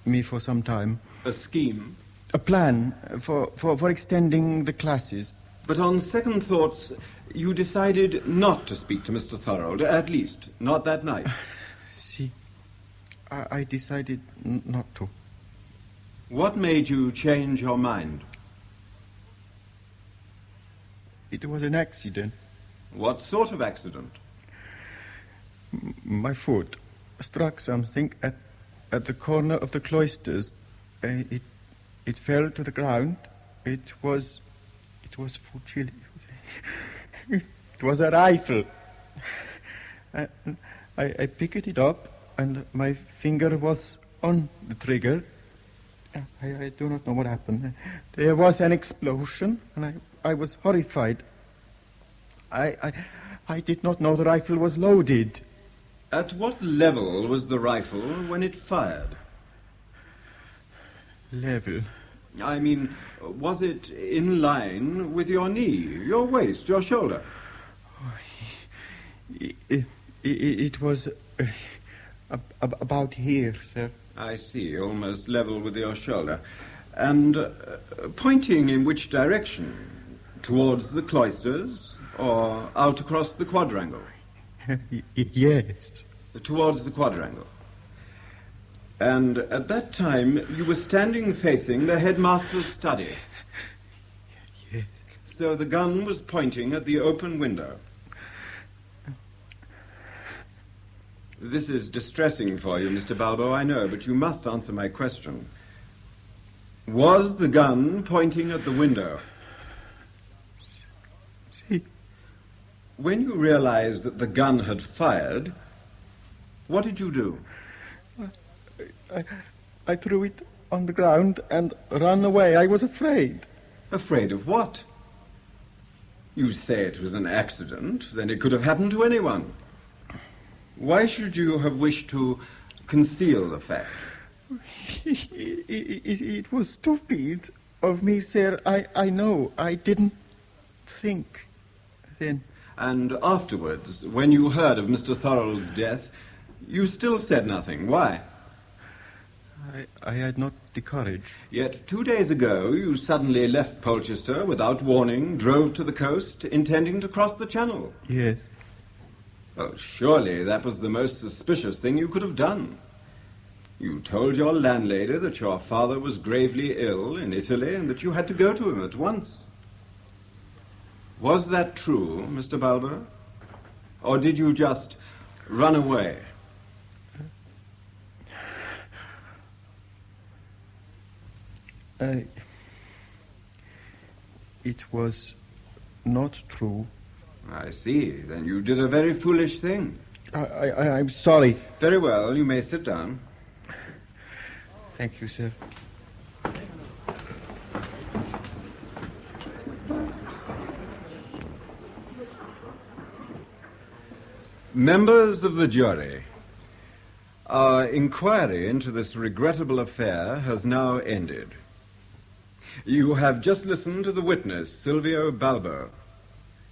me for some time. A scheme? A plan for extending the classes. But on second thoughts, you decided not to speak to Mr. Thorold, at least, not that night. See, I decided not to. What made you change your mind? It was an accident. What sort of accident? My foot struck something at the corner of the cloisters. It fell to the ground. It was fucile. It was a rifle. I picked it up, and my finger was on the trigger. I do not know what happened. There was an explosion, and I was horrified. I did not know the rifle was loaded. At what level was the rifle when it fired? Level? I mean, was it in line with your knee, your waist, your shoulder? It was about here, sir. I see, almost level with your shoulder. And pointing in which direction? Towards the cloisters or out across the quadrangle? Yes. Towards the quadrangle. And at that time, you were standing facing the headmaster's study. Yes. So the gun was pointing at the open window. This is distressing for you, Mr. Balbo, I know, but you must answer my question. Was the gun pointing at the window? See. When you realized that the gun had fired, what did you do? I threw it on the ground and ran away. I was afraid. Afraid of what? You say it was an accident, then it could have happened to anyone. Why should you have wished to conceal the fact? It was stupid of me, sir. I know. I didn't think then. And afterwards, when you heard of Mr. Thorold's death, you still said nothing. Why? I had not the courage. Yet 2 days ago, you suddenly left Polchester without warning, drove to the coast, intending to cross the channel. Yes. Well, surely that was the most suspicious thing you could have done. You told your landlady that your father was gravely ill in Italy and that you had to go to him at once. Was that true, Mr. Balbo? Or did you just run away? It was not true. I see. Then you did a very foolish thing. I'm sorry. Very well. You may sit down. Thank you, sir. Members of the jury, our inquiry into this regrettable affair has now ended. You have just listened to the witness, Silvio Balbo.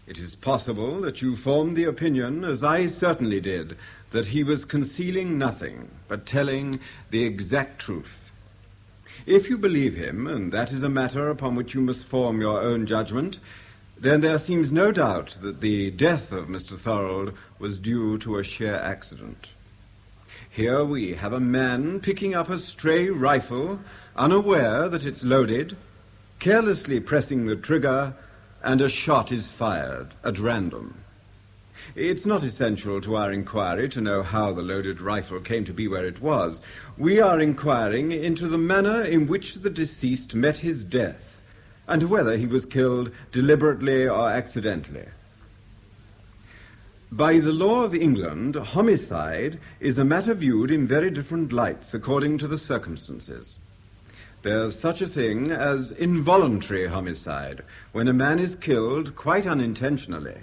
It is possible that you formed the opinion, as I certainly did, that he was concealing nothing, but telling the exact truth. If you believe him, and that is a matter upon which you must form your own judgment, then there seems no doubt that the death of Mr. Thorold was due to a sheer accident. Here we have a man picking up a stray rifle, unaware that it's loaded, carelessly pressing the trigger, and a shot is fired at random. It's not essential to our inquiry to know how the loaded rifle came to be where it was. We are inquiring into the manner in which the deceased met his death, and whether he was killed deliberately or accidentally. By the law of England, homicide is a matter viewed in very different lights according to the circumstances. There's such a thing as involuntary homicide, when a man is killed quite unintentionally,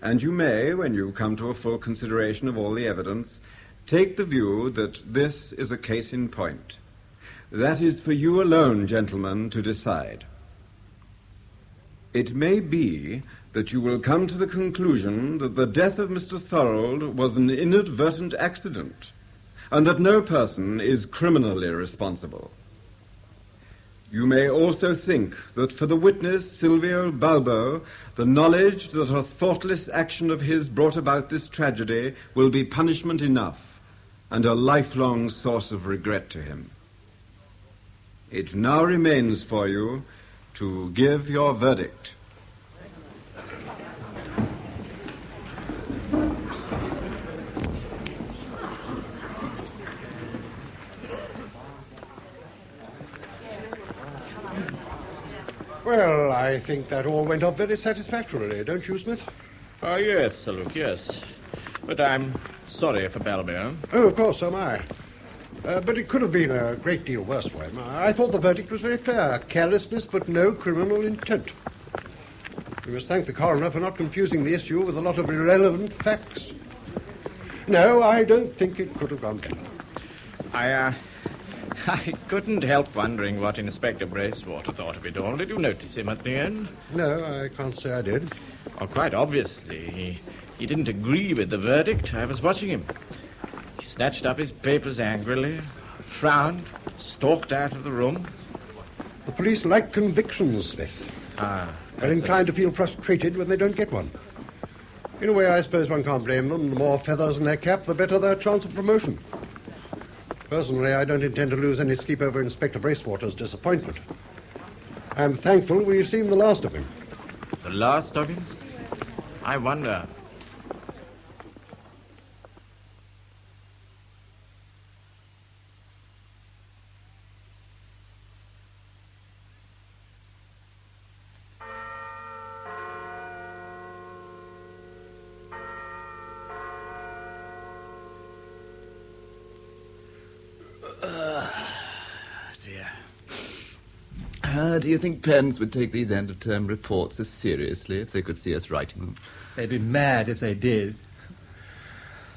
and you may, when you come to a full consideration of all the evidence, take the view that this is a case in point. That is for you alone, gentlemen, to decide. It may be that you will come to the conclusion that the death of Mr. Thorold was an inadvertent accident, and that no person is criminally responsible. You may also think that for the witness, Silvio Balbo, the knowledge that a thoughtless action of his brought about this tragedy will be punishment enough and a lifelong source of regret to him. It now remains for you to give your verdict. Well, I think that all went off very satisfactorily, don't you, Smith? Oh, yes, Sir Luke, yes. But I'm sorry for Balbo. Oh, of course, so am I. But it could have been a great deal worse for him. I thought the verdict was very fair. Carelessness, but no criminal intent. We must thank the coroner for not confusing the issue with a lot of irrelevant facts. No, I don't think it could have gone better. I couldn't help wondering what Inspector Bracewater thought of it all. Did you notice him at the end? No, I can't say I did. Oh, quite obviously. He didn't agree with the verdict. I was watching him. He snatched up his papers angrily, frowned, stalked out of the room. The police like convictions, Smith. They're inclined to feel frustrated when they don't get one. In a way, I suppose one can't blame them. The more feathers in their cap, the better their chance of promotion. Personally, I don't intend to lose any sleep over Inspector Bracewater's disappointment. I'm thankful we've seen the last of him. The last of him? I wonder. Do you think parents would take these end-of-term reports as seriously if they could see us writing them? They'd be mad if they did.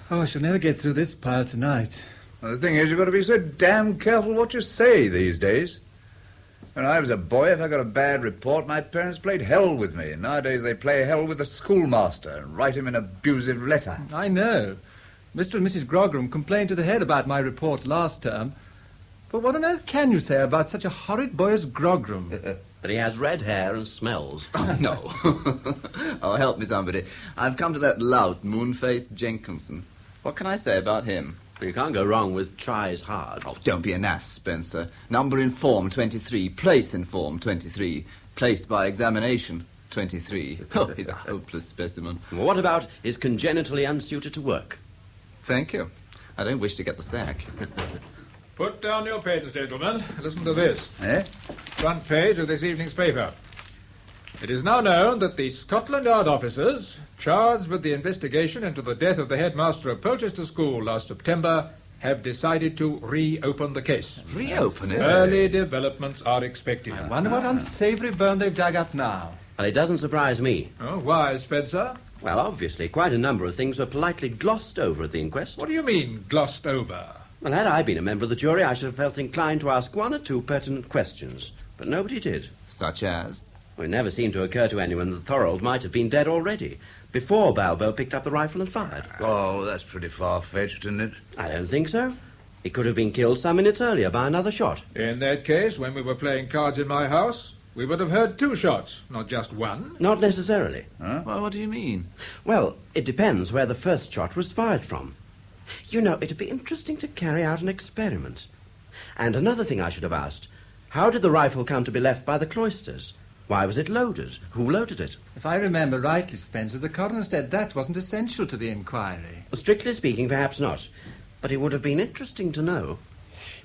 Oh, I shall never get through this pile tonight. Well, the thing is, you've got to be so damn careful what you say these days. When I was a boy, if I got a bad report, my parents played hell with me. Nowadays, they play hell with the schoolmaster and write him an abusive letter. I know. Mr. and Mrs. Grogram complained to the head about my reports last term. But what on earth can you say about such a horrid boy as Grogram? That he has red hair and smells. Oh, no. Oh, help me, somebody. I've come to that lout, Moon-faced Jenkinson. What can I say about him? Well, you can't go wrong with tries hard. Oh, don't be an ass, Spencer. Number in form, 23. Place in form, 23. Place by examination, 23. Oh, he's a hopeless specimen. Well, what about is congenitally unsuited to work? Thank you. I don't wish to get the sack. Put down your pens, gentlemen. Listen to this. Eh? Front page of this evening's paper. It is now known that the Scotland Yard officers charged with the investigation into the death of the headmaster of Polchester School last September have decided to reopen the case. Reopen it? Early developments are expected. I wonder what unsavoury burn they've dug up now. Well, it doesn't surprise me. Oh, why, Spencer? Well, obviously, quite a number of things were politely glossed over at the inquest. What do you mean, glossed over? Well, had I been a member of the jury, I should have felt inclined to ask one or two pertinent questions. But nobody did. Such as? Well, it never seemed to occur to anyone that Thorold might have been dead already, before Balbo picked up the rifle and fired. Oh, that's pretty far-fetched, isn't it? I don't think so. He could have been killed some minutes earlier by another shot. In that case, when we were playing cards in my house, we would have heard two shots, not just one. Not necessarily. Huh? Well, what do you mean? Well, it depends where the first shot was fired from. You know, it'd be interesting to carry out an experiment. And another thing I should have asked, how did the rifle come to be left by the cloisters? Why was it loaded? Who loaded it? If I remember rightly, Spencer, the coroner said that wasn't essential to the inquiry. Well, strictly speaking, perhaps not. But it would have been interesting to know.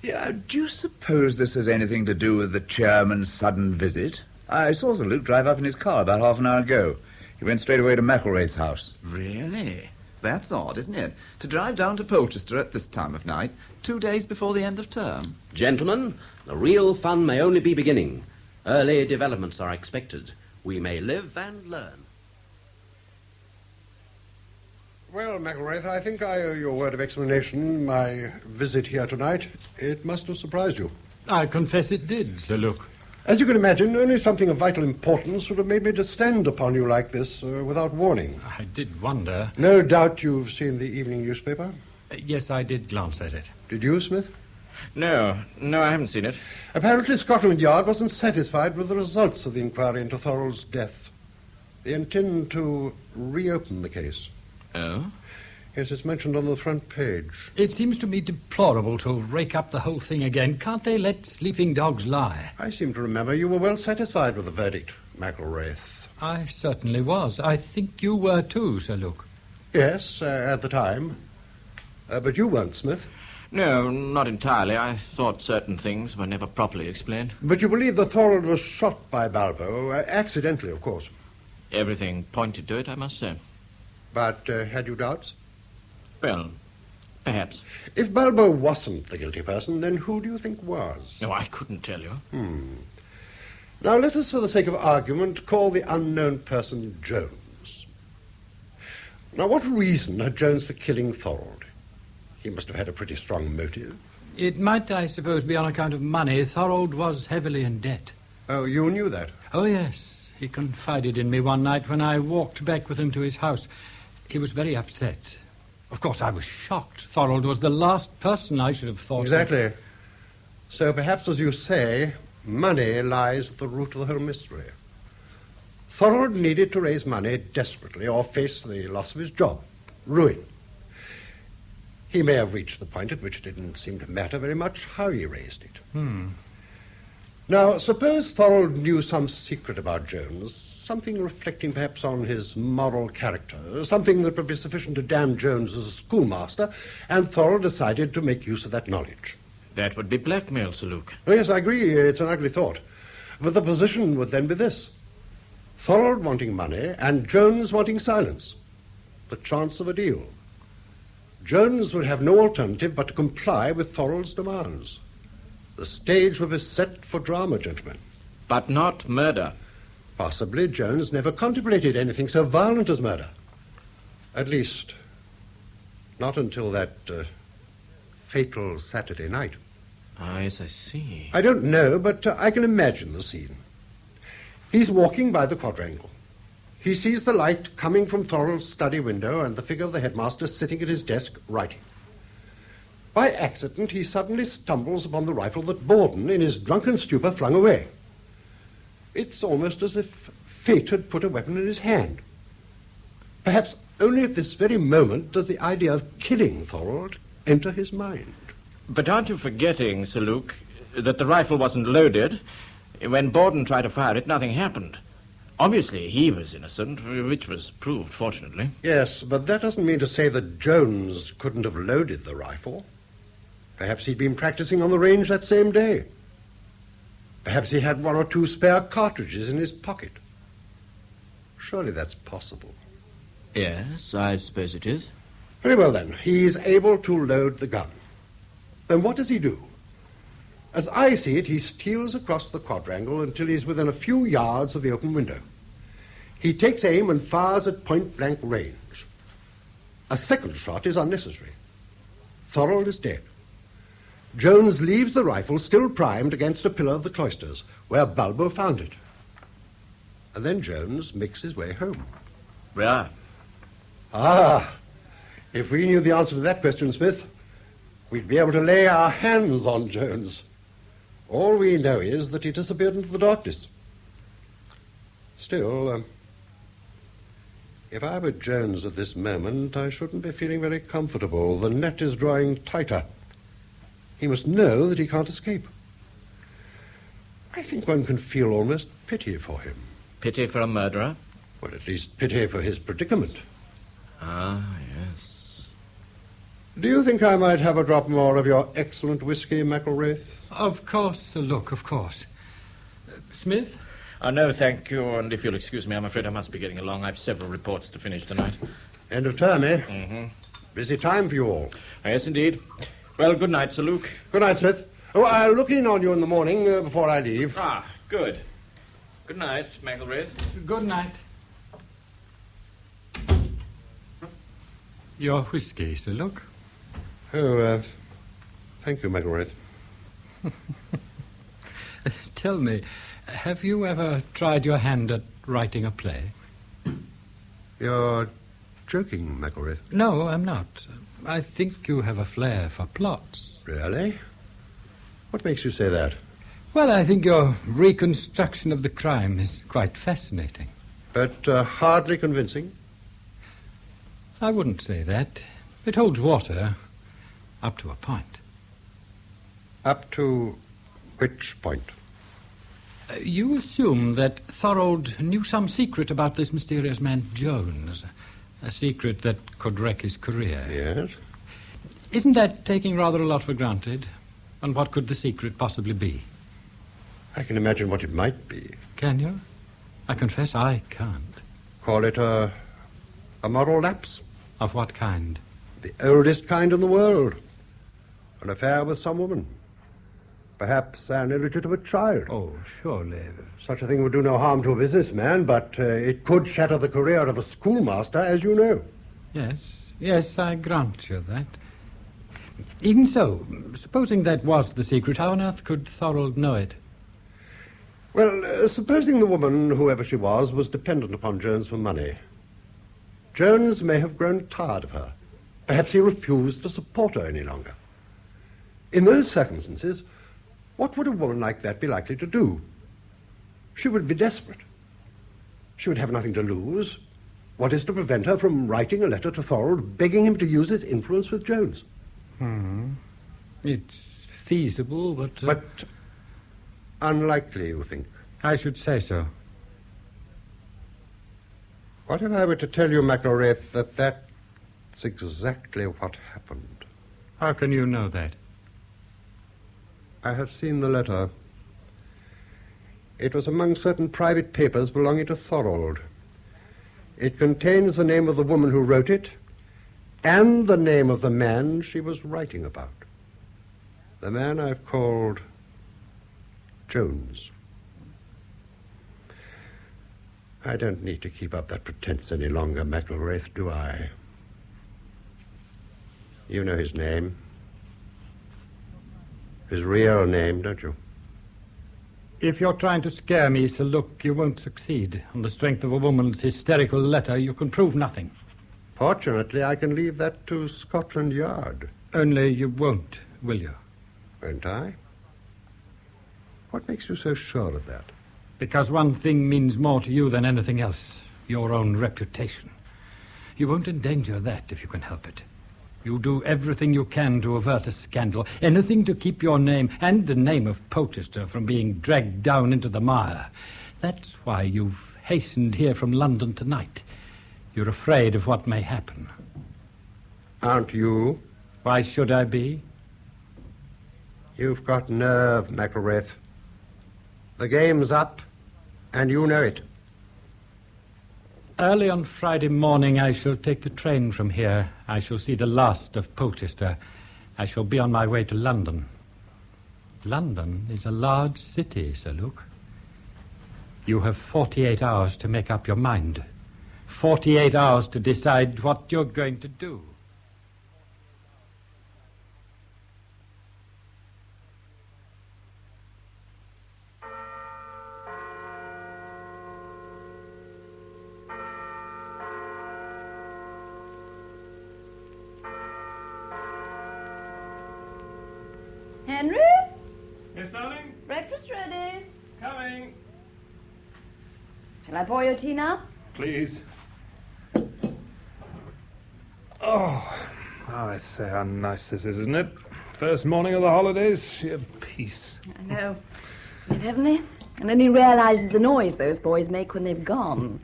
Yeah, do you suppose this has anything to do with the chairman's sudden visit? I saw Sir Luke drive up in his car about half an hour ago. He went straight away to McElwraith's house. Really? That's odd, isn't it? To drive down to Polchester at this time of night, 2 days before the end of term. Gentlemen, the real fun may only be beginning. Early developments are expected. We may live and learn. Well, McElwraith, I think I owe you a word of explanation. My visit here tonight, it must have surprised you. I confess it did, Sir Luke. As you can imagine, only something of vital importance would have made me descend upon you like this without warning. I did wonder. No doubt you've seen the evening newspaper? Yes, I did glance at it. Did you, Smith? No, I haven't seen it. Apparently Scotland Yard wasn't satisfied with the results of the inquiry into Thorold's death. They intend to reopen the case. Oh? Yes, it's mentioned on the front page. It seems to me deplorable to rake up the whole thing again. Can't they let sleeping dogs lie? I seem to remember you were well satisfied with the verdict, McElwraith. I certainly was. I think you were too, Sir Luke. Yes, at the time. But you weren't, Smith. No, not entirely. I thought certain things were never properly explained. But you believe that Thorold was shot by Balbo, accidentally, of course. Everything pointed to it, I must say. But had you doubts? Well, perhaps. If Balbo wasn't the guilty person, then who do you think was? No, I couldn't tell you. Now, let us, for the sake of argument, call the unknown person Jones. Now, what reason had Jones for killing Thorold? He must have had a pretty strong motive. It might, I suppose, be on account of money. Thorold was heavily in debt. Oh, you knew that? Oh, yes. He confided in me one night when I walked back with him to his house. He was very upset. Of course, I was shocked. Thorold was the last person I should have thought. Exactly. So perhaps, as you say, money lies at the root of the whole mystery. Thorold needed to raise money desperately or face the loss of his job, ruin. He may have reached the point at which it didn't seem to matter very much how he raised it. Now, suppose Thorold knew some secret about Jones, something reflecting perhaps on his moral character, something that would be sufficient to damn Jones as a schoolmaster, and Thorold decided to make use of that knowledge. That would be blackmail, Sir Luke. Oh, yes, I agree. It's an ugly thought. But the position would then be this. Thorold wanting money and Jones wanting silence. The chance of a deal. Jones would have no alternative but to comply with Thorold's demands. The stage would be set for drama, gentlemen. But not murder. Possibly Jones never contemplated anything so violent as murder. At least, not until that fatal Saturday night. Ah, yes, I see. I don't know, but I can imagine the scene. He's walking by the quadrangle. He sees the light coming from Thorold's study window and the figure of the headmaster sitting at his desk writing. By accident, he suddenly stumbles upon the rifle that Borden, in his drunken stupor, flung away. It's almost as if fate had put a weapon in his hand. Perhaps only at this very moment does the idea of killing Thorold enter his mind. But aren't you forgetting, Sir Luke, that the rifle wasn't loaded? When Borden tried to fire it, nothing happened. Obviously, he was innocent, which was proved, fortunately. Yes, but that doesn't mean to say that Jones couldn't have loaded the rifle. Perhaps he'd been practicing on the range that same day. Perhaps he had one or two spare cartridges in his pocket. Surely that's possible. Yes, I suppose it is. Very well, then. He's able to load the gun. Then what does he do? As I see it, he steals across the quadrangle until he's within a few yards of the open window. He takes aim and fires at point-blank range. A second shot is unnecessary. Thorold is dead. Jones leaves the rifle still primed against a pillar of the cloisters, where Balbo found it. And then Jones makes his way home. Right. Ah, if we knew the answer to that question, Smith, we'd be able to lay our hands on Jones. All we know is that he disappeared into the darkness. Still, if I were Jones at this moment, I shouldn't be feeling very comfortable. The net is drawing tighter. He must know that he can't escape. I think one can feel almost pity for him. Pity for a murderer? Well, at least pity for his predicament. Ah, yes. Do you think I might have a drop more of your excellent whiskey, McElwraith? Of course, Sir Luke, of course. Smith? No, thank you, and if you'll excuse me, I'm afraid I must be getting along. I've several reports to finish tonight. End of term, eh? Mm-hmm. Busy time for you all. Yes, indeed. Well, good night, Sir Luke. Good night, Smith. Oh, I'll look in on you in the morning before I leave. Ah, good. Good night, McElwraith. Good night. Your whiskey, Sir Luke. Oh, thank you, McElwraith. tell me, have you ever tried your hand at writing a play? You're joking, McElrath. No, I'm not. I think you have a flair for plots. Really? What makes you say that? Well, I think your reconstruction of the crime is quite fascinating. But hardly convincing. I wouldn't say that. It holds water, up to a point. Up to which point? You assume that Thorold knew some secret about this mysterious man Jones. A secret that could wreck his career. Yes. Isn't that taking rather a lot for granted? And what could the secret possibly be? I can imagine what it might be. Can you? I confess I can't. Call it a moral lapse. Of what kind? The oldest kind in the world. An affair with some woman. Perhaps an illegitimate child. Oh, surely. Such a thing would do no harm to a businessman, but it could shatter the career of a schoolmaster, as you know. Yes, I grant you that. Even so, supposing that was the secret, how on earth could Thorold know it? Well, supposing the woman, whoever she was dependent upon Jones for money. Jones may have grown tired of her. Perhaps he refused to support her any longer. In those circumstances, what would a woman like that be likely to do? She would be desperate. She would have nothing to lose. What is to prevent her from writing a letter to Thorold, begging him to use his influence with Jones? It's feasible, but... But unlikely, you think? I should say so. What if I were to tell you, McElrath, that that's exactly what happened? How can you know that? I have seen the letter. It was among certain private papers belonging to Thorold. It contains the name of the woman who wrote it and the name of the man she was writing about. The man I've called Jones. I don't need to keep up that pretense any longer, McElrath, do I? You know his name. His real name, don't you? If you're trying to scare me, Sir Luke, you won't succeed. On the strength of a woman's hysterical letter, you can prove nothing. Fortunately, I can leave that to Scotland Yard. Only you won't, will you? Won't I? What makes you so sure of that? Because one thing means more to you than anything else. Your own reputation. You won't endanger that if you can help it. You'll do everything you can to avert a scandal, anything to keep your name and the name of Polchester from being dragged down into the mire. That's why you've hastened here from London tonight. You're afraid of what may happen. Aren't you? Why should I be? You've got nerve, McElrath. The game's up, and you know it. Early on Friday morning, I shall take the train from here. I shall see the last of Polchester. I shall be on my way to London. London is a large city, Sir Luke. You have 48 hours to make up your mind. 48 hours to decide what you're going to do. Henry? Yes, darling? Breakfast ready. Coming. Shall I pour your tea now? Please. Oh, I say, how nice this is, isn't it? First morning of the holidays, sheer peace. I know. Isn't it heavenly? And then he realises the noise those boys make when they've gone.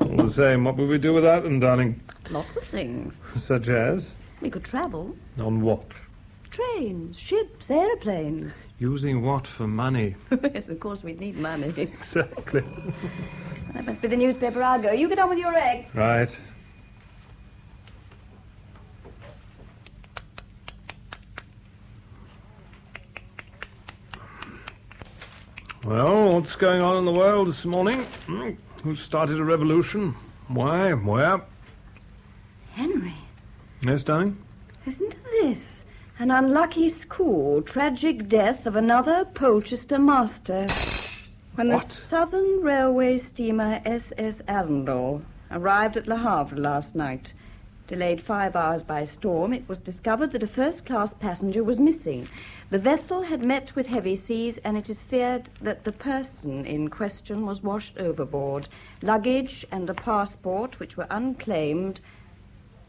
All the same, what would we do without them, darling? Lots of things. Such as? We could travel. On what? Trains, ships, aeroplanes. Using what for money? Yes, of course we'd need money. Exactly. That must be the newspaper. I'll go. You get on with your egg. Right. Well, what's going on in the world this morning? Who started a revolution? Why? Where? Henry. Yes, darling? Listen to this. An unlucky school. Tragic death of another Polchester master. When the Southern Railway steamer SS Arundel arrived at Le Havre last night, delayed 5 hours by storm, it was discovered that a first-class passenger was missing. The vessel had met with heavy seas, and it is feared that the person in question was washed overboard. Luggage and a passport, which were unclaimed,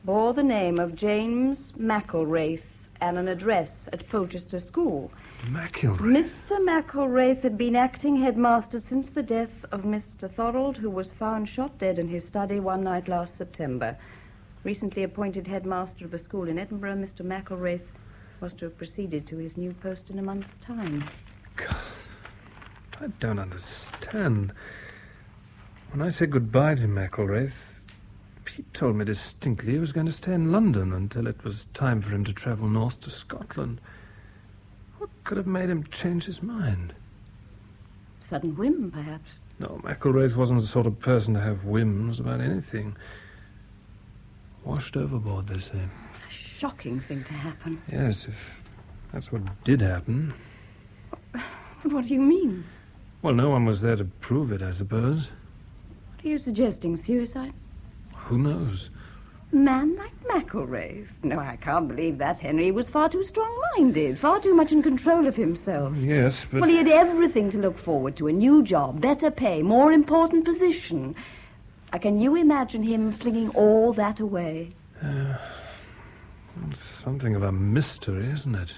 bore the name of James McElwraith and an address at Polchester School. McElwraith? Mr. McElwraith had been acting headmaster since the death of Mr. Thorold, who was found shot dead in his study one night last September. Recently appointed headmaster of a school in Edinburgh, Mr. McElwraith was to have proceeded to his new post in a month's time. God, I don't understand. When I said goodbye to McElwraith, he told me distinctly he was going to stay in London until it was time for him to travel north to Scotland. What could have made him change his mind? Sudden whim, perhaps. No, McElwraith wasn't the sort of person to have whims about anything. Washed overboard, they say. A shocking thing to happen. Yes, if that's what did happen. What do you mean? Well, no one was there to prove it, I suppose. What are you suggesting, suicide? Who knows? A man like McElwraith? No, I can't believe that, Henry. He was far too strong-minded, far too much in control of himself. Yes, but... Well, he had everything to look forward to. A new job, better pay, more important position. Can you imagine him flinging all that away? It's something of a mystery, isn't it?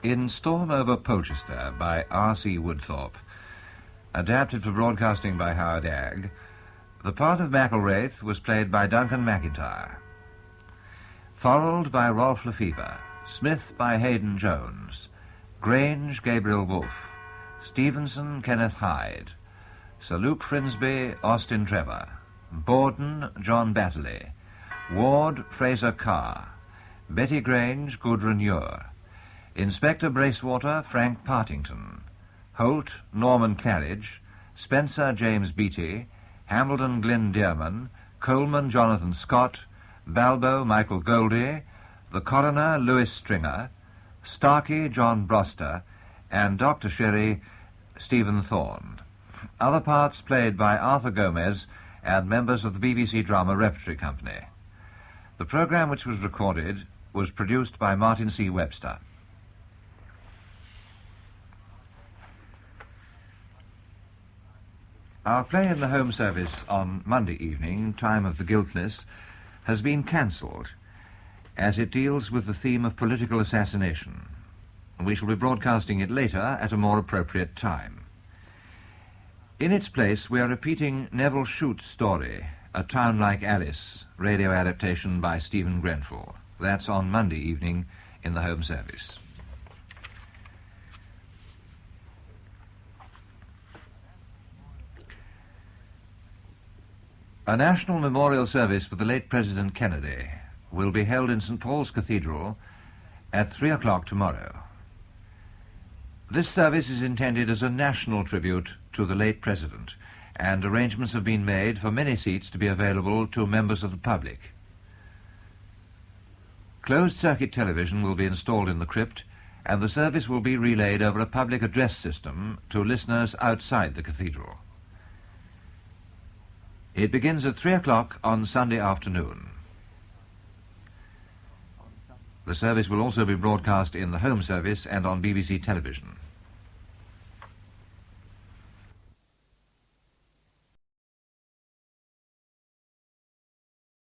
In Storm over Polchester by R.C. Woodthorpe, adapted for broadcasting by Howard Agg, the part of McElwraith was played by Duncan McIntyre. Thorold by Rolf Lefevre, Smith by Hayden Jones, Grange Gabriel Wolfe, Stevenson Kenneth Hyde, Sir Luke Frinsby Austin Trevor, Borden John Batterley, Ward Fraser Carr, Betty Grange Gudrun Ure, Inspector Bracewater Frank Partington, Holt Norman Claridge, Spencer James Beattie, Hambledon Glyn Dearman, Coleman Jonathan Scott, Balbo Michael Goldie, the coroner Louis Stringer, Starkey John Broster, and Dr. Sherry Stephen Thorne. Other parts played by Arthur Gomez and members of the BBC Drama Repertory Company. The programme, which was recorded, was produced by Martin C. Webster. Our play in the Home Service on Monday evening, Time of the Guiltless, has been cancelled, as it deals with the theme of political assassination. We shall be broadcasting it later at a more appropriate time. In its place, we are repeating Neville Shute's story, A Town Like Alice, radio adaptation by Stephen Grenfell. That's on Monday evening in the Home Service. A national memorial service for the late President Kennedy will be held in St. Paul's Cathedral at 3 o'clock tomorrow. This service is intended as a national tribute to the late President, and arrangements have been made for many seats to be available to members of the public. Closed-circuit television will be installed in the crypt, and the service will be relayed over a public address system to listeners outside the cathedral. It begins at 3 o'clock on Sunday afternoon. The service will also be broadcast in the Home Service and on BBC television.